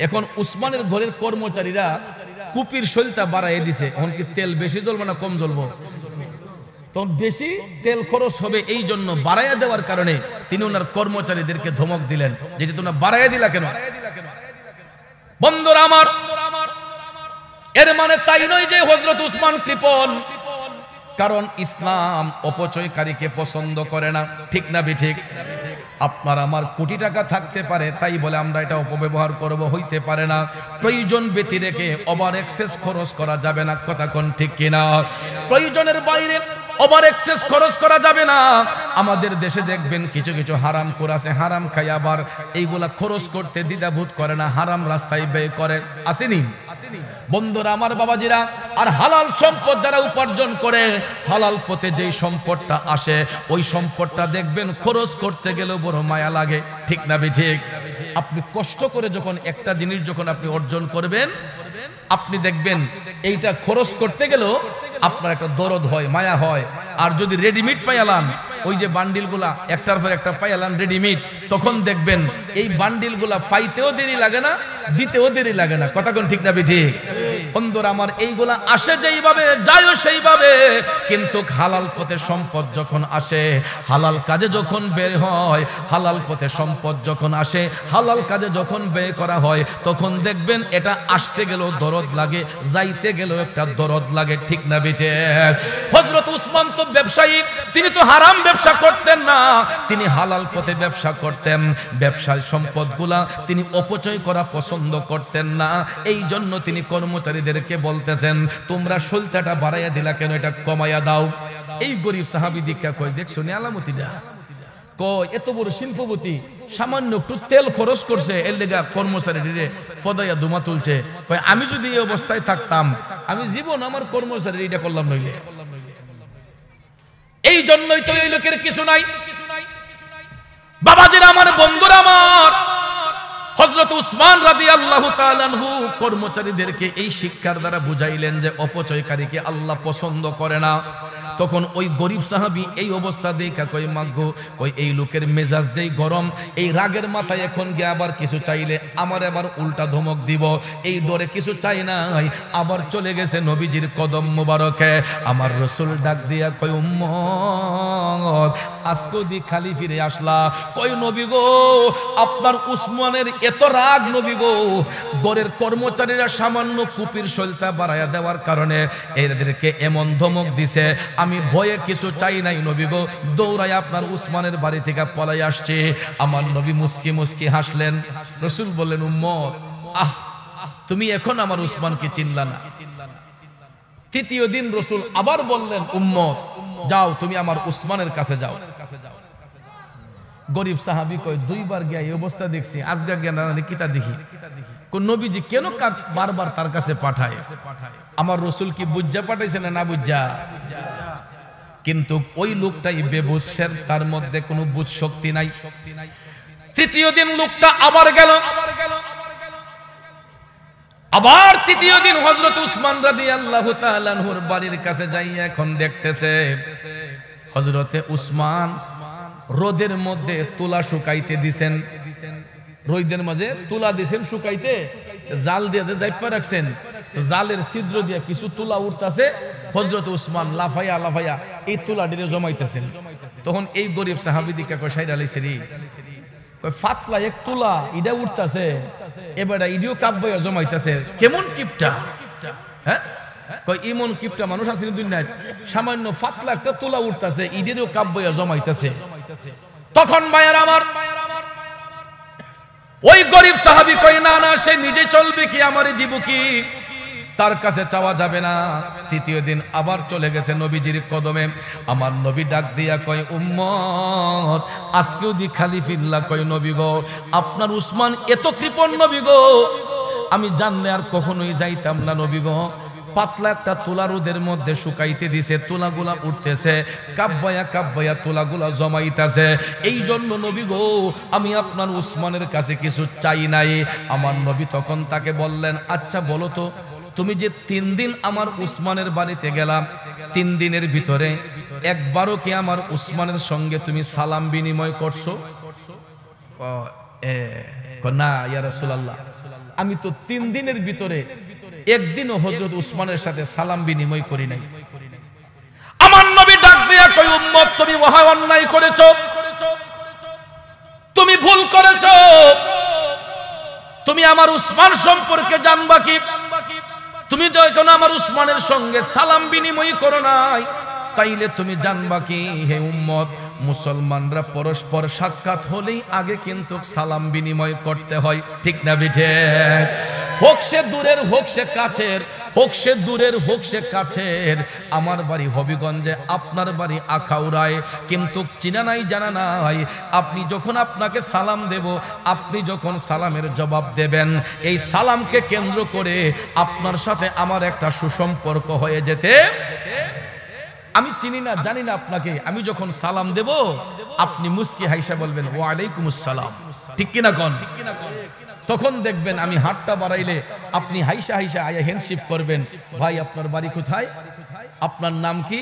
এখন উসমানের ঘরের কর্মচারীরা কুপির সলতা বাড়াই দিছে। এখন কি তেল বেশি জ্বলবে না কম জ্বলবো? তখন বেশি তেল খরচ হবে, এই জন্য বাড়াইয়া দেওয়ার কারণে তিনি ওনার কর্মচারীদেরকে ধমক দিলেন যে তোমরা বাড়াইয়া দিলা কেন? বন্ধুরা আমার, এর মানে তাই নয় যে হযরত উসমান কৃপণ, কারণ ইসলাম অপচয়কারীকে পছন্দ করে না। ঠিক না ঠিক? আপনার আমার কোটি টাকা থাকতে পারে, তাই বলে আমরা এটা অপব্যবহার করব, হইতে পারে না। প্রয়োজন ব্যতি রেখে ওভার এক্সেস খরচ করা যাবে না। কথা কোন ঠিক কিনা? প্রয়োজনের বাইরে ওভার এক্সেস খরচ করা যাবে না। আমাদের দেশে দেখবেন কিছু কিছু হারাম খোর আছে, হারাম খাই আবার এইগুলা খরচ করতে দ্বিধাবোধ করে না, হারাম রাস্তায় ব্যয় করে। আসেনি বন্ধুরা আমার, বাবাজিরা? আর হালাল সম্পদ যারা উপার্জন করে, হালাল পথে যেই সম্পদটা আসে, ওই সম্পদটা দেখবেন খরচ করতে গেলেও বড় মায়া লাগে, ঠিক না ঠিক? আপনি কষ্ট করে যখন একটা জিনিস যখন আপনি অর্জন করবেন, আপনি দেখবেন এইটা খরচ করতে গেলেও আপনার একটা দরদ হয়, মায়া হয়। আর যদি রেডিমেড পাইলাম, ওই যে বান্ডিলগুলা একটার পর একটা পাইলাম রেডিমেড, তখন দেখবেন এই বান্ডিলগুলা পাইতেও দেরি লাগে না, দিতেও দেরি লাগে না। কথা কোন ঠিক না ঠিক? বন্ধুরা আমার, এইগুলা আসে যেইভাবে, যায়ও সেইভাবে, কিন্তু হালাল পথে সম্পদ যখন আসে, হালাল কাজে যখন বের হয়, হালাল পথে সম্পদ যখন আসে, হালাল কাজে যখন ব্যয় করা হয়, তখন দেখবেন এটা আসতে গেলেও দরদ লাগে, যাইতে গেলেও একটা দরদ লাগে, ঠিক না বেটে? হযরত উসমান তো ব্যবসায়ী, তিনি তো হারাম ব্যবসা করতেন না, তিনি হালাল পথে ব্যবসা করতেন। ব্যবসার সম্পদগুলা তিনি অপচয় করা পছন্দ করতেন না। এই জন্য তিনি কর্মচারীদেরকে বলতেছেন, তোমরা সলতাটা বাড়াইয়া দিলা কেন, এটা কমাইয়া দাও। এই গরিব সাহাবী দীক্ষা কই, দেখছো নি আলামতিটা? কয় এত বড় শিল্পপতি সামান্য একটু তেল খরচ করছে, এর লেগা কর্মচারীরে ফদাইয়া দুমা তুলছে। কয় আমি যদি এই অবস্থায় থাকতাম, আমি জীবন আমার কর্মচারী এটা করলাম নইলে। এই জন্যই তো এই লোকের কিছু নাই। বাবাজিরা আমার, বন্ধুরা আমার, হযরত উসমান রাদিয়াল্লাহু তাআলা আনহু কর্মচারীদেরকে এই শিক্ষার দ্বারা বুঝাইলেন যে অপচয়কারীকে আল্লাহ পছন্দ করে না। তখন ওই গরিব সাহাবী এই অবস্থা দেখা কই, মাগো ওই এই লোকের মেজাজ যেই গরম, এই রাগের মাথায় এখন গিয়ে আবার কিছু চাইলে আমার আবার উল্টা ধমক দিব, এই ডরে কিছু চাই নাই, আবার চলে গেছে নবীজির কদম মোবারকে। আমার রাসূল ডাক দিয়া কই, উম্মত আজকে দি খালি ফিরে আসলা। কই নবী গো, আপনার উসমানের এত রাগ নবী গো, গরের কর্মচারীরা সামান্য কুপির সলতা বাড়াইয়া দেওয়ার কারণে এদেরকে এমন ধমক দিছে, আমি ভয়ে কিছু চাই নাই নবী গো, দৌড়াই আপনার উসমানের বাড়ি থেকে পলাই আসছে। আমার নবী মুস্কি মুস্কি হাসলেন। রাসূল বললেন, উম্মত আহ, তুমি এখন আমার উসমানকে চিনলা না। তৃতীয় দিন রাসূল আবার বললেন, উম্মত যাও তুমি আমার উসমানের কাছে যাও। গরিব সাহাবী কয়, দুইবার গিয়া এই অবস্থা দেখছি, আজকে গিয়া না কিতা দেখি। কোন নবীজি কেন বারবার তার কাছে পাঠায়? আমার রাসূল কি বুঝা পাঠাইছে না বুঝা? কিন্তু ওই লোকটাই বেবুঝের, তার মধ্যে কোনো বুঝ শক্তি নাই। তৃতীয় দিন লোকটা আবার গেল, আবার তৃতীয় দিন হযরত উসমান রাদিয়াল্লাহু তাআলা আনহুর বাড়ির কাছে যাইয়া এখন দেখতেছে হযরতে উসমান রোদের মধ্যে তুলা শুকাইতে দিছেন। রোদের মাঝে তুলা দিছেন শুকাইতে, জাল দিয়ে জাইপা রাখছেন, জালের ছিদ্র দিয়ে কিছু তুলা উঠতেছে। হযরত উসমান লাফাইয়া লাফাইয়া এই তুলাটিরে জমাইতেছেন। তখন এই গরিব সাহাবী দিকে কয়, সাইরা লাইছে রে, কয় ফাতলা এক তুলা ইডা উঠতেছে, এবারে ইডিও কাব্যয়া জমাইতেছে, কেমন কিপটা? হ্যাঁ, কয় ইমন কিপটা মানুষ আছে দুনিয়ায়, সামান্য ফাতলা একটা তুলা উঠতেছে, ইডিরও কাব্যয়া জমাইতেছে। তখন ভাইয়ার আমার, ওই গরিব সাহাবী কয়, না না, সে নিজে চলবে কি, আমারে দিব কি? তার কাছে চাওয়া যাবে না। তৃতীয় দিন আবার চলে গেছে নবীজির কদমে। আমার নবী ডাক দিয়া কয়, উম্মত আজকেও দি খালি ফিরলা। কয় নবী গো, আপনার উসমান এত কৃপণ নবী গো, আমি জানলে আর কখনোই যাইতাম না নবী গো। পাতলা একটা তুলা রোদের মধ্যে শুকাইতে দিছে, তুলাগুলা উঠতেছে, কাব্বায়া কাব্বায়া তুলাগুলা জমাইতেছে। এই জন্য নবী গো, আমি আপনার উসমানের কাছে কিছু চাই নাই। আমার নবী তখন তাকে বললেন, আচ্ছা বলো তো, তুমি যে 3 দিন আমার উসমানের বাড়িতে গেলাম, 3 দিনের ভিতরে একবারও কি আমার উসমানের সঙ্গে তুমি সালাম বিনিময় করছো? না ইয়া রাসূলুল্লাহ, আমি তো 3 দিনের ভিতরে একদিনও হযরত উসমানের সাথে সালাম বিনিময় করি নাই। আমার নবী ডাক দিয়া কই, উম্মত তুমি মহা অন্যায় করেছো, তুমি ভুল করেছো। তুমি আমার উসমান সম্পর্কে জানবা কি? তুমি তো এখন আমার উসমানের সঙ্গে সালাম বিনিময় করো নাই, তাইলে তুমি জানবা কি হে উম্মত, মুসলমানরা পরস্পর সাক্ষাৎ হলেই আগে কিন্তু সালাম বিনিময় করতে হয়, ঠিক না বিঠে? হোক সে দূরের হোক সে কাছের, হোক সে দূরের হোক সে কাছের। আমার বাড়ি হবিগঞ্জে, আপনার বাড়ি আখাউড়ায়, কিন্তু চিনা নাই জানা নাই। আপনি যখন আপনাকে সালাম দেব, আপনি যখন সালামের জবাব দেবেন, এই সালামকে কেন্দ্র করে আপনার সাথে আমার একটা সুসম্পর্ক হয়ে যেতে। আমি চিনি না জানি না আপনাকে, আমি যখন সালাম দেব আপনি মুস্কি হাইসা বলবেন ওয়ালাইকুমুস সালাম, ঠিক কিনা কোন? তখন দেখবেন আমি হাতটা বাড়াইলে আপনি হাইসা হাইসা আয়া হ্যান্ডশেক করবেন, ভাই আপনার বাড়ি কোথায়, আপনার নাম কি,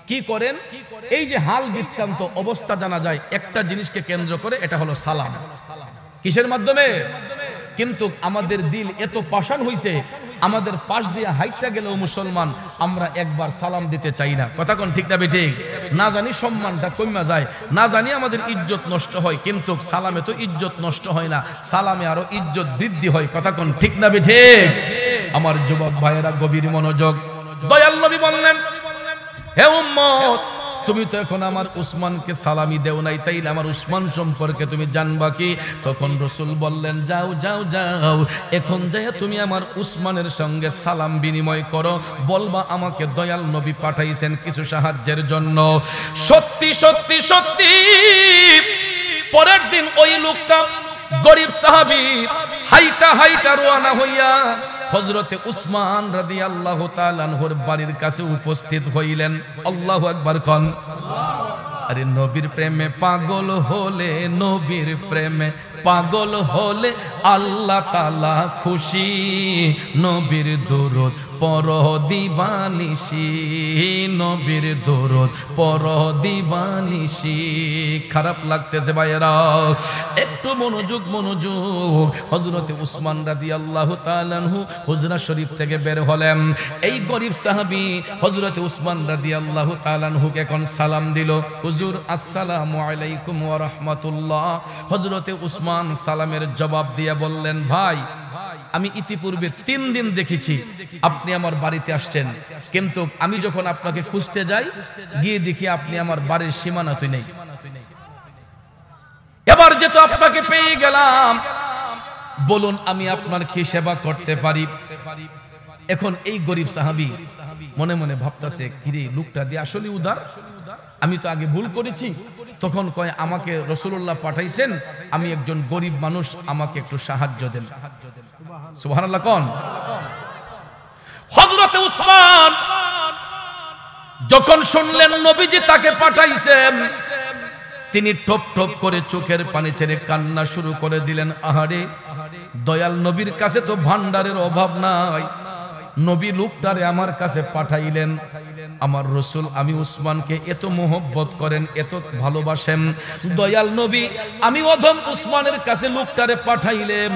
কি করেন। এই যে হাল বৃত্তান্ত অবস্থা জানা যায় একটা জিনিসকে কেন্দ্র করে, এটা হলো সালাম। কিসের মাধ্যমে? কিন্তু আমাদের দিল এত পাষাণ হইছে, আমাদের পাশ দিয়ে হাইটটা গেলেও মুসলমান আমরা একবার সালাম দিতে চাই না। কথা কোন ঠিক না বেঠিক? না জানি সম্মানটা কমা যায়, না জানি আমাদের ইজ্জত নষ্ট হয়, কিন্তু সালামে তো ইজ্জত নষ্ট হয় না, সালামে আরো ইজ্জত বৃদ্ধি হয়। কথা কোন ঠিক না বেঠিক? আমার যুবক ভাইয়েরা গভীর মনোযোগ। দয়াল নবী বললেন, হে উম্মত, তুমি তো এখন আমার উসমানকে সালামি দেও নাই, তাইলে আমার উসমান সম্পর্কে তুমি জানবা কি? তখন রাসূল বললেন, যাও যাও যাও, এখন যাইয়া তুমি আমার উসমানের সঙ্গে সালাম বিনিময় করো, বলবা আমাকে দয়াল নবী পাঠাইছেন কিছু সাহায্যের জন্য। সত্যি সত্যি সত্যি পরের দিন ওই লোকটা গরিব সাহাবী হাইটা হাইটা রওনা হইয়া হযরতে উসমান রাদিয়াল্লাহু তাআলা আনহুর বাড়ির কাছে উপস্থিত হইলেন। আল্লাহু আকবার কোন। আরে নবীর প্রেমে পাগল হলে, নবীর প্রেমে পাগল হলে আল্লাহ তাআলা খুশি, নবীর দরুদ পড় দিবানিশি, নবীর দরুদ পড় দিবানিশি। খারাপ লাগতেছে ভাইয়েরা, একটু মনোযোগ মনোযোগ। হযরতে উসমান রাদিয়াল্লাহু তাআলা আনহু হুজরা শরীফ থেকে বের হলেন। এই গরিব সাহাবী হযরতে উসমান রাদিয়াল্লাহু তাআলা আনহুকে এখন সালাম দিল, হুজুর আসসালামু আলাইকুম ওয়া রাহমাতুল্লাহ। হযরতে উসমান সালামের জবাব দিয়ে বললেন, ভাই আমি ইতিপূর্বে 3 দিন দেখেছি আপনি আমার বাড়িতে আসছেন, কিন্তু আমি যখন আপনাকে খুঁজতে যাই গিয়ে দেখি আপনি আমার বাড়ির সীমানাতে নেই। এবার যেহেতু আপনাকে পেয়ে গেলাম, বলুন আমি আপনার কি সেবা করতে পারি? এখন এই গরিব সাহাবী মনে মনে ভাবতেছে, কিরে লোকটা দিয়ে আসলে উদার, আমি তো আগে ভুল করেছি। তখন কয়, আমাকে রাসূলুল্লাহ পাঠাইছেন, আমি একজন গরিব মানুষ, আমাকে একটু সাহায্য দেন। সুবহানাল্লাহ কোন। হযরতে উসমান যখন শুনলেন নবীজি তাকে পাঠাইছেন, তিনি টপ টপ করে চোখের পানি ছেড়ে কান্না শুরু করে দিলেন। আহারে, দয়াল নবীর কাছে তো ভান্ডারের অভাব নাই, নবী লোকটারে আমার কাছে পাঠাইলেন। আমার রাসূল আমি উসমানকে এত মোহব্বত করেন, এত ভালোবাসেন, দয়াল নবী আমি অধম উসমানের কাছে লোকটারে পাঠাইলেন,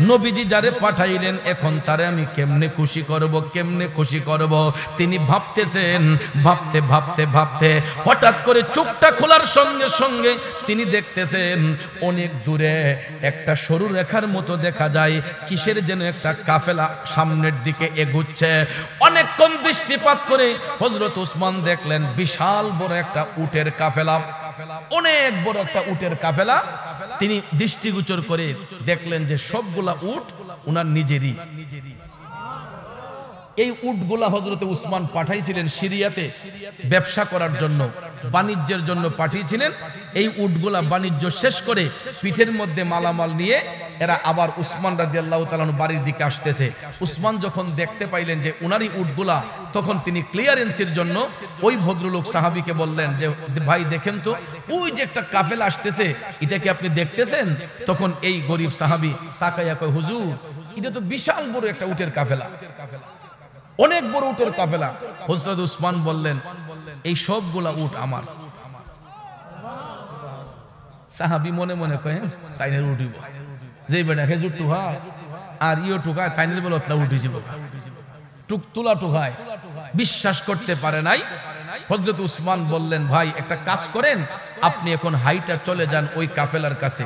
নবীজি যারে পাঠাইলেন এখন তারে আমি কেমনে খুশি করব, কেমনে খুশি করব। তিনি ভাবতেছেন, ভাবতে ভাবতে ভাবতে হঠাৎ করে চোখটা খোলার সঙ্গে সঙ্গে তিনি দেখতেছেন অনেক দূরে একটা সরু রেখার মতো দেখা যায়, কিসের যেন একটা কাফেলা সামনের দিকে এগুচ্ছে। অনেকক্ষণ দৃষ্টিপাত করে হযরত উসমান দেখলেন বিশাল বড় একটা উটের কাফেলা, অনেক বড় একটা উটের কাফেলা। তিনি দৃষ্টিগোচর করে দেখলেন যে সবগুলা উট উনার নিজেরই। এই উটগুলা হযরতে উসমান পাঠাইছিলেন সিরিয়াতে ব্যবসা করার জন্য, বাণিজ্যের জন্য পাঠিয়েছিলেন। এই উটগুলা বাণিজ্য শেষ করে পিঠের মধ্যে মালামাল নিয়ে এরা আবার উসমান রাদিয়াল্লাহু তাআলা বাড়ির দিকে আসতেছে। উসমান যখন দেখতে পাইলেন যে উনারই উটগুলা, তখন তিনি ক্লিয়ারেন্সের জন্য ওই ভদ্রলোক সাহাবীকে বললেন যে ভাই দেখেন তো, ওই যে একটা কাফেলা আসতেছে, এটা কি আপনি দেখতেছেন? তখন এই গরিব সাহাবী তাকাইয়া কয়, হুজুর এটা তো বিশাল বড় একটা উটের কাফেলা, অনেক বড় উটের কাফেলা। হযরত উসমান বললেন, এই সবগুলা উট আমার। সাহাবী মনে মনে কয়, তাইনের উঠিব, যে বেটা খেজুর টুকায় আর ইও টুকায়, তাইনের বলতলা উঠি যাব, টুক তুলা টুকায়। বিশ্বাস করতে পারে নাই। হযরত উসমান বললেন, ভাই একটা কাজ করেন, আপনি এখন হাইটা চলে যান ওই কাফেলার কাছে,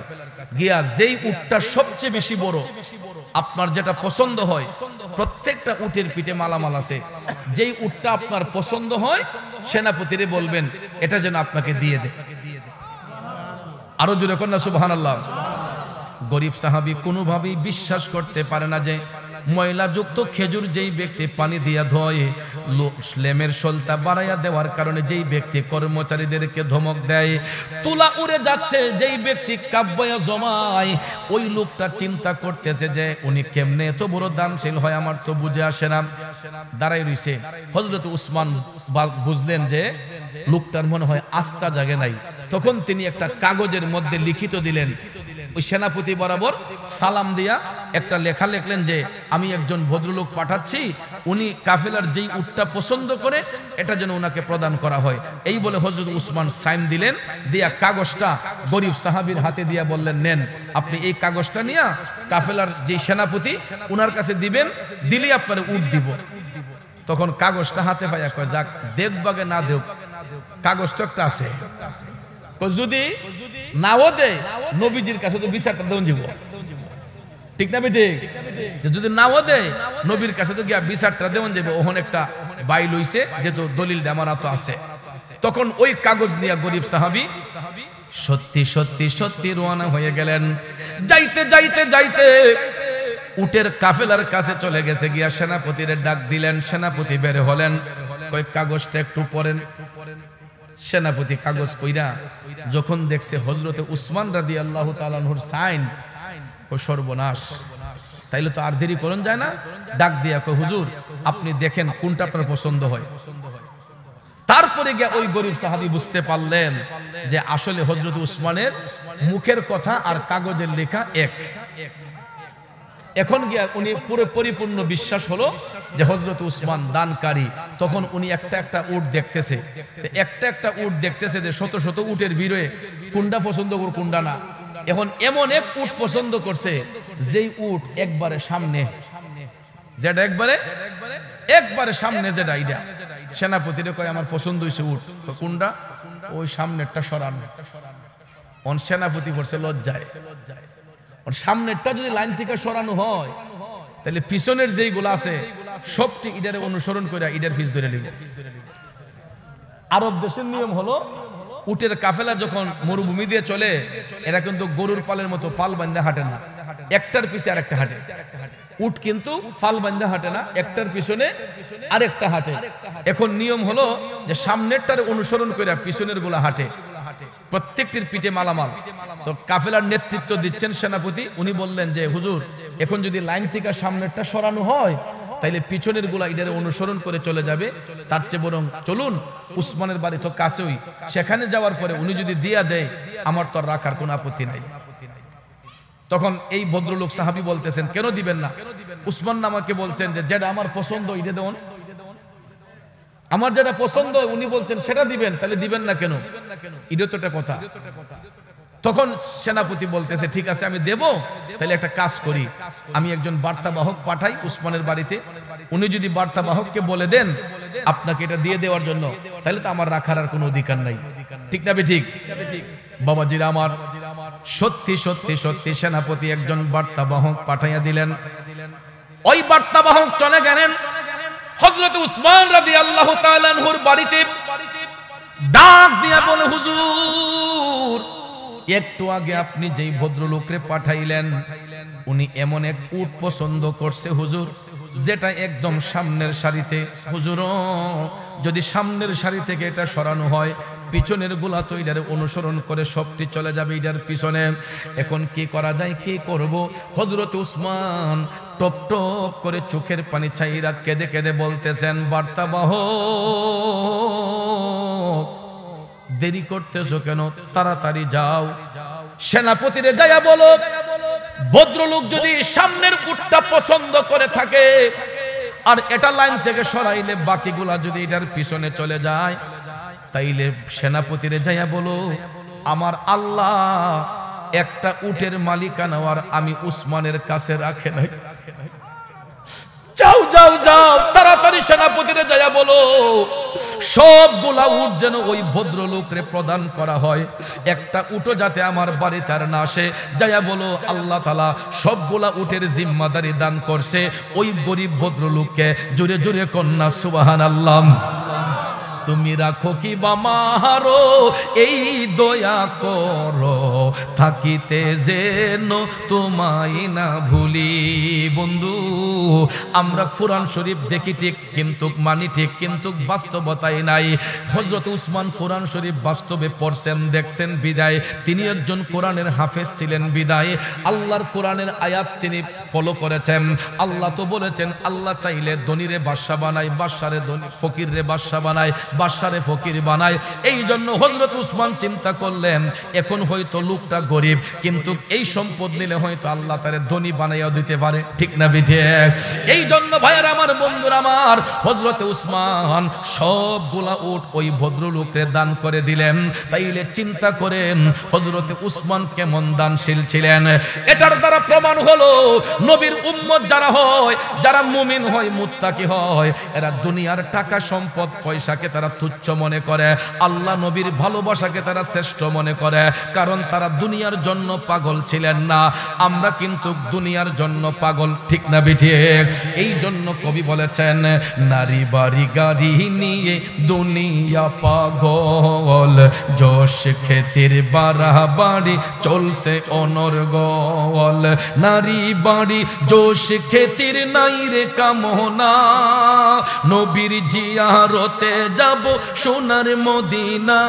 গিয়া যেই উটটা সবচেয়ে বেশি বড়, আপনার যেটা পছন্দ হয় প্রত্যেকটা উটের পিঠে মালামাল আছে, যেই উটটা আপনার পছন্দ হয় সেনাপতিরে বলবেন এটা যেন আপনাকে দিয়ে দেয়। আরো জোরে কন্যা সুবহানাল্লাহ। গরিব সাহাবী কোনোভাবেই বিশ্বাস করতে পারে না যে ময়লাযুক্ত খেজুর যেই ব্যক্তি পানি দিয়া ধোয়, লেমের সলতা বাড়াইয়া দেওয়ার কারণে যেই ব্যক্তি কর্মচারীদেরকে ধমক দেয়, তুলা উড়ে যাচ্ছে যেই ব্যক্তি কাব্বায়া জমায়, ওই লোকটা চিন্তা করতেছে যে উনি কেমনে এত বড় দানশীল হয়, আমার তো বুঝে আসে না। দাঁড়াই রইছে। হযরত উসমান বুঝলেন যে লোকটার মনে হয় আস্থা জাগে নাই, তখন তিনি একটা কাগজের মধ্যে লিখিত দিলেন, ওই সেনাপতি বরাবর সালাম দিয়া একটা লেখা লিখলেন যে আমি একজন ভদ্রলোক পাঠাচ্ছি, উনি কাফেলার যেই উটটা পছন্দ করে এটা যেন উনাকে প্রদান করা হয়। এই বলে হযরত উসমান সাইন দিলেন, দিয়া কাগজটা গরিব সাহাবীর হাতে দিয়া বললেন, নেন আপনি এই কাগজটা নিয়ে কাফেলার যেই সেনাপতি উনার কাছে দিবেন, দিলেই আপনার উট দিব। তখন কাগজটা হাতে পাইয়া কয়, যাক দেখবাগে না দেখ, কাগজ তো একটা আছে, যদি নাও দেয় নবীজির কাছে তো বিচারটা দেন যাব, ঠিক না বেঠিক? যদি নাও দেয় নবীর কাছে তো গিয়া বিচারটা দেন যাব। ওখানে একটা বাইল হইছে যেহেতু দলিল আমার তো আছে। তখন ওই কাগজ নিয়ে গরিব সাহাবী সত্যি সত্যি সত্যি রওনা হয়ে গেলেন। যাইতে যাইতে যাইতে উটের কাফেলার কাছে চলে গেছে, গিয়া সেনাপতির ডাক দিলেন। সেনাপতি বের হলেন, কই কাগজটা একটু পড়েন। সেনাপতি কাগজ পইরা যখন দেখছে হযরতে উসমান রাদিয়াল্লাহু তাআলা আনহুর সাইন, ও সর্বনাশ, তাইলে তো আর দেরি করন যায় না। ডাক দিয়া কই, হুজুর আপনি দেখেন কোনটা আপনার পছন্দ হয়। তারপরে গিয়া ওই গরিব সাহাবী বুঝতে পারলেন যে আসলে হযরত উসমানের মুখের কথা আর কাগজের লেখা এক। এখন গিয়া উনি পুরো পরিপূর্ণ বিশ্বাস হলো যে হযরত উসমান দানকারী। তখন উনি একটা একটা উট দেখতেছে, একটা একটা উট দেখতেছে যে শত শত উটের ভিড়ে কোনটা পছন্দ করে কোনটা না। এখন এমন এক উট পছন্দ করছে যেই উট একবারে সামনে, যেটা একবারে সামনে, যেটা এটা সেনাপতিরে কয় আমার পছন্দ হইছে উট, কোনটা? ওই সামনেরটা সরান। অন সেনাপতি পড়ছে লজ্জায়, সামনেরটা যদি লাইন থেকে সরানো হয় তাহলে পিছনের যেইগুলো আছে সবটি ইডারে অনুসরণ করে ইডার ফিস ধরে নিবে। আরব দেশের নিয়ম হলো উটের কাফেলা যখন মরুভূমি দিয়ে চলে, এরা কিন্তু গরুর পালের মতো পাল বান্ধা হাঁটে না, একটার পিছে আরেকটা হাঁটে। উট কিন্তু পাল বান্ধা হাঁটে না, একটার পিছনে আরেকটা হাঁটে। এখন নিয়ম হলো যে সামনেরটার অনুসরণ করে পিছনের গুলা হাঁটে, প্রত্যেকটির পিঠে মালামাল। তো কাফেলার নেতৃত্ব দিচ্ছেন সেনাপতি, উনি বললেন যে হুজুর এখন যদি লাইন থেকে সামনেরটা সরানো হয় তাইলে পিছনের গুলা ইডারে অনুসরণ করে চলে যাবে, তার চেয়ে বরং চলুন উসমানের বাড়ি তো কাছেই, সেখানে যাওয়ার পরে উনি যদি দিয়া দেয় আমার তো রাখার কোনো আপত্তি নাই। তখন এই ভদ্রলোক সাহাবী বলতেছেন, কেন দিবেন না? উসমান আমাকে বলছেন যে যেটা আমার পছন্দ এটা দেন, আমার যেটা পছন্দ উনি বলছেন সেটা দিবেন, তাহলে দিবেন না কেন? এটা তো একটা কথা। তখন সেনাপতি বলতেছে, ঠিক আছে আমি দেব, তাহলে একটা কাজ করি, আমি একজন বার্তাবাহক পাঠাই উসমানের বাড়িতে, উনি যদি বার্তাবাহককে বলে দেন আপনাকে এটা দিয়ে দেওয়ার জন্য, তাহলে তো আমার রাখার আর কোনো অধিকার নাই, ঠিক না? ঠিক বাবাজিরা আমার, সত্যি সত্যি সত্যি সেনাপতি একজন বার্তাবাহক পাঠাইয়া দিলেন। ওই বার্তাবাহক চলে গেলেন হযরত উসমান রাদিয়াল্লাহু তাআলা আনহুর বাড়িতে। ডাক দিয়া বলে, হুজুর একটু আগে আপনি যেই ভদ্রলোকরে পাঠাইলেন উনি এমন এক উট পছন্দ করছে হুজুর, যেটা একদম সামনের সারিতে। হুজুর যদি সামনের সারি থেকে এটা সরানো হয় পিছনের গুলা তো এটার অনুসরণ করে সবটি চলে যাবে এটার পিছনে। এখন কি করা যায়, কি করব? হযরত উসমান টপ টপ করে চোখের পানি ছাইরা কেঁদে কেঁদে বলতেছেন, বার্তাবাহক দেরি করতেছো কেন, তাড়াতাড়ি যাও, সেনাপতিরে যাইয়া বলো ভদ্রলোক যদি সামনের উটটা পছন্দ করে থাকে আর এটা লাইন থেকে সরাইলে বাকিগুলা যদি এটার পিছনে চলে যায়, তাইলে সেনাপতিরে যাইয়া বলো আমার আল্লাহ একটা উটের মালিকানা আর আমি উসমানের কাছে রাখে নাই। যাও যাও যাও, তাড়াতাড়ি সেনাপতিরে যাইয়া বলো সবগুলা উট যেন ওই ভদ্রলোকরে প্রদান করা হয়। একটা উটও যাতে আমার বাড়িতে আর না আসে। যাইয়া বলো আল্লাহ তাআলা সবগুলা উটের জিম্মাদারি দান করছে ওই গরিব ভদ্রলোককে। জোরে জোরে কন্যা সুবহানাল্লাহ। তুমি রাখো কি বামারো এই দয়া করো, থাকিতে যেন তোমায় না ভুলি। বন্ধু, আমরা কোরআন শরীফ দেখি ঠিক কিন্তু মানি ঠিক, কিন্তু বাস্তবতাই নাই। হযরত উসমান কোরআন শরীফ বাস্তবে পড়ছেন দেখছেন বিদায়, তিনি একজন কোরআনের হাফেজ ছিলেন বিদায় আল্লাহর কোরআনের আয়াত তিনি ফলো করেছেন। আল্লাহ তো বলেছেন আল্লাহ চাইলে ধনীরে বাদশা বানায়, বাদশারে ধনী, ফকিরে বাদশা বানায়, বাদশারে ফকির বানায়। এই জন্য হযরত উসমান চিন্তা করলেন এখন হয়তো লোকটা গরিব, কিন্তু এই সম্পদ নিলে হয়তো আল্লাহ তারে ধনী বানাইয়া দিতে পারে, ঠিক না বিঠে? এই জন্য ভাইয়ার আমার, বন্ধুরা আমার, হযরত উসমান সবগুলা উট ওই ভদ্রলোককে দান করে দিলেন। তাইলে চিন্তা করেন হযরত উসমান কেমন দানশীল ছিলেন। এটার দ্বারা প্রমাণ হলো নবীর উম্মত যারা হয়, যারা মুমিন হয়, মুত্তাকি হয়, এরা দুনিয়ার টাকা সম্পদ পয়সাকে তারা তুচ্ছ মনে করে, আল্লাহ নবীর ভালোবাসাকে তারা শ্রেষ্ঠ মনে করে। কারণ তারা দুনিয়ার জন্য পাগল ছিলেন না, আমরা কিন্তু দুনিয়ার জন্য পাগল, ঠিক না বিঠি? এই জন্য কবি বলেছেন নারী বাড়ি গাড়ি নিয়ে দুনিয়া পাগল, যশ খ্যাতির বাড়াবাড়ি চলছে অনর্গল। নারী বাড়ি যশ খ্যাতির নাই রে কামনা, নবীর জিয়ারতে যাব সোনার মদিনা,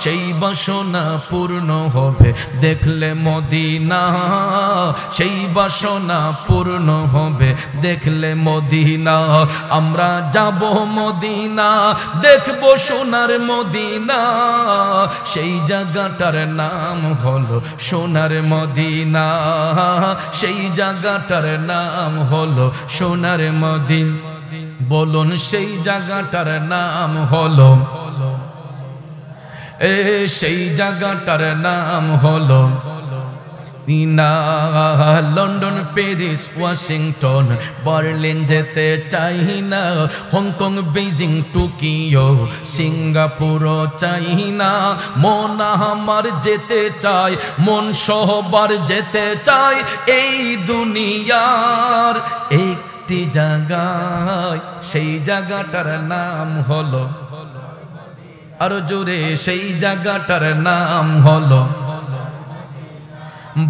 সেই বাসনা পূর্ণ হবে দেখলে মদিনা, সেই বাসনা পূর্ণ হবে দেখলে মদিনা। আমরা যাব মদিনা, দেখব সোনার মদিনা, সেই জায়গাটার নাম হলো সোনার মদিনা, সেই জায়গাটার নাম হলো সোনার মদিনা। বলুন সেই জায়গাটার নাম হলো, সেই জায়গাটার নাম হলো লন্ডন, প্যারিস, ওয়াশিংটন, বার্লিন যেতে চাই না, হংকং, বেইজিং, টোকিও, সিঙ্গাপুর চাই না। মন আমার যেতে চাই, মন সহবার যেতে চাই এই দুনিয়ার একটি জায়গায়, সেই জায়গাটার নাম হলো, আরো জোরে, সেই জায়গাটার নাম হলো।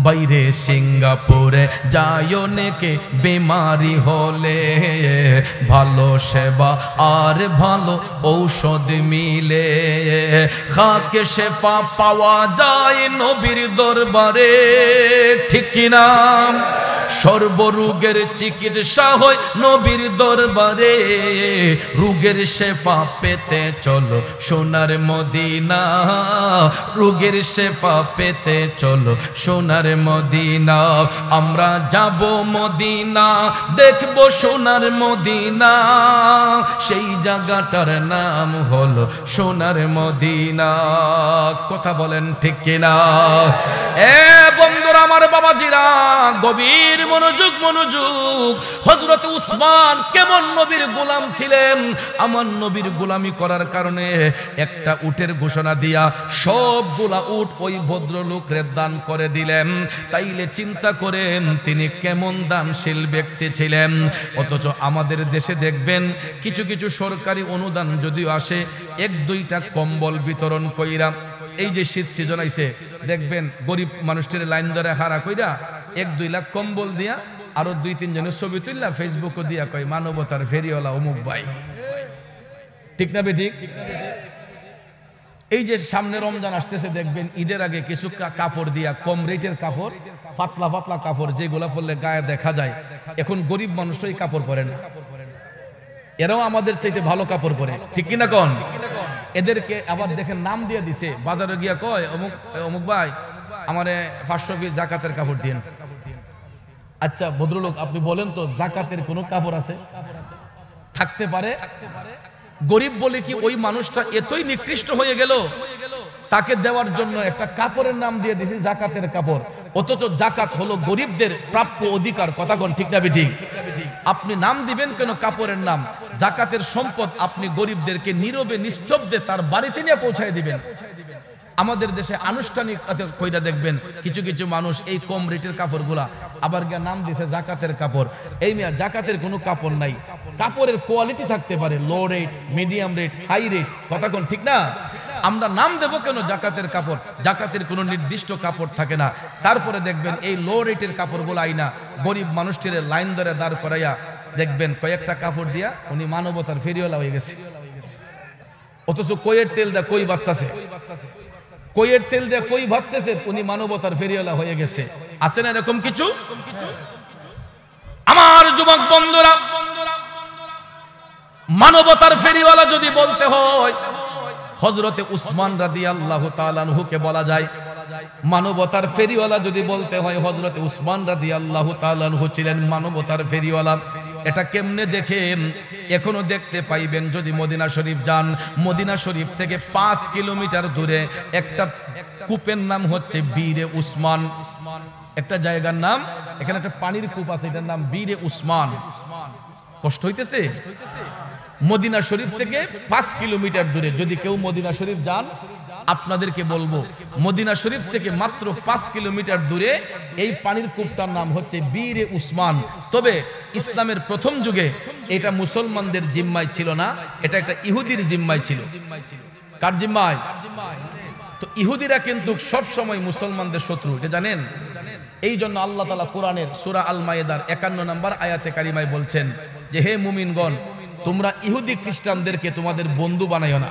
বাইরে সিঙ্গাপুরে যায় অনেকে বেমারি হলে, ভালো সেবা আর ভালো ঔষধ মিলে, খাকে শেফা পাওয়া যায় নবীর দরবারে, ঠিক কিনা? সর্বরোগের চিকিৎসা হয় নবীর দরবারে, রোগের শেফা পেতে চলো সোনার মদিনা, রোগের শেফা পেতে চলো সোনার মদিনা। আমরা যাব মদিনা, দেখব সোনার মদিনা, সেই জায়গাটার নাম হলো সোনার মদিনা। কথা বলেন ঠিক কিনা? এ বন্ধুরা আমার, বাবাজিরা, গভীর মনোযোগ, মনোযোগ। হযরত উসমান কেমন নবীর গোলাম ছিলেন। আমার নবীর গোলামি করার কারণে একটা উটের ঘোষণা দিয়া সবগুলা উট ওই ভদ্রলোকরে দান করে দিলেন। তাইলে চিন্তা করেন তিনি কেমন দানশীল ব্যক্তি ছিলেন। অথচ আমাদের দেশে দেখবেন কিছু কিছু সরকারি অনুদান যদিও আসে, এক দুইটা কম্বল বিতরণ কইরা, এই যে শীত সিজন আইছে দেখবেন গরিব মানুষটির লাইন ধরে হারা কইরা 1-2 লাখ কম্বল দিয়া আরো 2-3 জনের ছবি তুললা ফেসবুকে দিয়া কয় মানবতার ফেরিওয়ালা অমুক ভাই, ঠিক না বে ঠিক? এই যে সামনে রমজান আসতেছে দেখবেন ঈদের আগে কিছু কাপড় দিয়া, কম রেটের কাপড়, পাতলা পাতলা কাপড় যেগুলা পরলে গায়ে দেখা যায়, এখন গরিব মানুষই কাপড় পরে না, এরাও আমাদের চাইতে ভালো কাপড় পরে, ঠিক কিনা কোন? এদেরকে আবার দেখেন নাম দিয়ে দিছে, বাজারে গিয়া কয় অমুক অমুক ভাই আমারে 500 পিস জাকাতের কাপড় দিন। আচ্ছা ভদ্রলোক আপনি বলেন তো জাকাতের কোনো কাপড় আছে? থাকতে পারে। গরিব বলে কি ওই মানুষটা এতই নিকৃষ্ট হয়ে গেল, তাকে দেওয়ার জন্য একটা কাপড়ের নাম দিয়ে দিছি জাকাতের কাপড়। অথচ জাকাত হলো গরিবদের প্রাপ্য অধিকার। কথা কোন ঠিক না বেঠিক? আপনি নাম দিবেন কেন কাপড়ের নাম? জাকাতের সম্পদ আপনি গরিবদেরকে নীরবে নিস্তব্ধে তার বাড়িতে নিয়ে পৌঁছায় দিবেন। আমাদের দেশে আনুষ্ঠানিক কইরা দেখবেন কিছু কিছু মানুষ এই কম রেটের কাপড়গুলা আবার গিয়ে নাম দিছে জাকাতের কাপড়। এই মিয়া জাকাতের কোনো কাপড় নাই। কাপড়ের কোয়ালিটি থাকতে পারে low rate, medium rate, high rate. কথা কোন ঠিক না? আমরা নাম দেব কেন জাকাতের কাপড়? জাকাতের কোনো নির্দিষ্ট কাপড় থাকে না। তারপরে দেখবেন এই লো রেটের কাপড়গুলো আইনা গরিব মানুষটির লাইন ধরে দাঁড় করাইয়া দেখবেন কয়েকটা কাপড় দিয়া উনি মানবতার ফেরিওয়ালা হয়ে গেছে। অথচ কইয়ের তেল দেয়া কই বাঁচতেছে, কইয়ের তেল দেয়া কই ভাসতেছে, উনি মানবতার ফেরিওয়ালা হয়ে গেছে। আছে না এরকম কিছু? আমার যুবক বন্ধুরা, মানবতার ফেরিওয়ালা যদি বলতে হয় হযরতে উসমান রাদিয়াল্লাহু তাআলা আনহুকে বলা যায়। মানবতার ফেরিওয়ালা যদি বলতে হয় হযরতে উসমান রাদিয়াল্লাহু তাআলা আনহু ছিলেন মানবতার ফেরিওয়ালা। এটা কেমনে দেখেন? এখনো দেখতে পাইবেন যদি মদিনা শরীফ যান। মদিনা শরীফ থেকে 5 কিলোমিটার দূরে একটা কূপের নাম হচ্ছে বীরে উসমান। একটা জায়গার নাম, এখানে একটা পানির কূপ আছে, এটার নাম বীরে উসমান। কষ্ট হইতেছে? মদিনা শরীফ থেকে 5 কিলোমিটার দূরে। যদি কেউ মদিনা শরীফ যান, আপনাদেরকে বলবো মদিনা শরীফ থেকে মাত্র 5 কিলোমিটার দূরে এই পানির কূপটার নাম হচ্ছে বীরে উসমান। তবে ইসলামের প্রথম যুগে এটা মুসলমানদের জিম্মায় ছিল না, এটা একটা ইহুদির জিম্মায় ছিল। কার জিম্মায়? তো ইহুদিরা কিন্তু সব সময় মুসলমানদের শত্রু, এটা জানেন? এই জন্য আল্লাহ তাআলা কোরআনের সূরা আল মায়েদার 51 নম্বর আয়াতে কারিমায় বলছেন যে হে মুমিনগণ, তোমরা ইহুদি খ্রিস্টানদেরকে তোমাদের বন্ধু বানাইও না।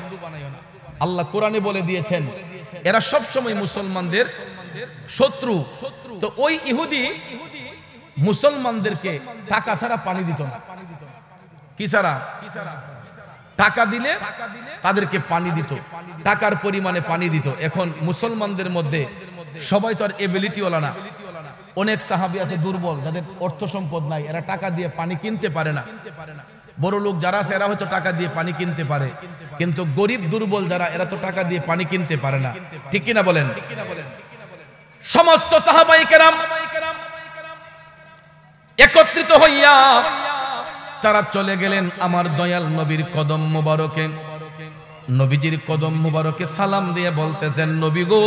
আল্লাহ কোরআনে বলে দিয়েছেন এরা সব সময় মুসলমানদের শত্রু। তো ওই ইহুদি মুসলমানদেরকে টাকা ছাড়া পানি দিত না। কি ছাড়া? টাকা দিলে তাদেরকে পানি দিত, টাকার পরিমাণে পানি দিত। এখন মুসলমানদের মধ্যে সবাই তো আর এবিলিটিওয়ালা না। অনেক সাহাবী আছে দুর্বল, যাদের অর্থ সম্পদ নাই, এরা টাকা দিয়ে পানি কিনতে পারে না। বড় লোক যারা আছে এরা হয়তো টাকা দিয়ে পানি কিনতে পারে, কিন্তু গরিব দুর্বল যারা, এরা তো টাকা দিয়ে পানি কিনতে পারে না। ঠিক কিনা বলেন? সমস্ত সাহাবায়ে কেরাম একত্রিত হইয়া তারা চলে গেলেন আমার দয়াল নবীর কদম মুবারকে। নবীজির কদম মুবারকে সালাম দিয়ে বলতেছেন, নবী গো,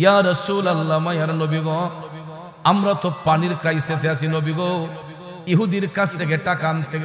ইয়া রাসূলুল্লাহ, মায়ার নবী গো, আমরা তো পানির ক্রাইসিসে আছি নবী গো। ইহুদির কাছ থেকে টাকা আনতে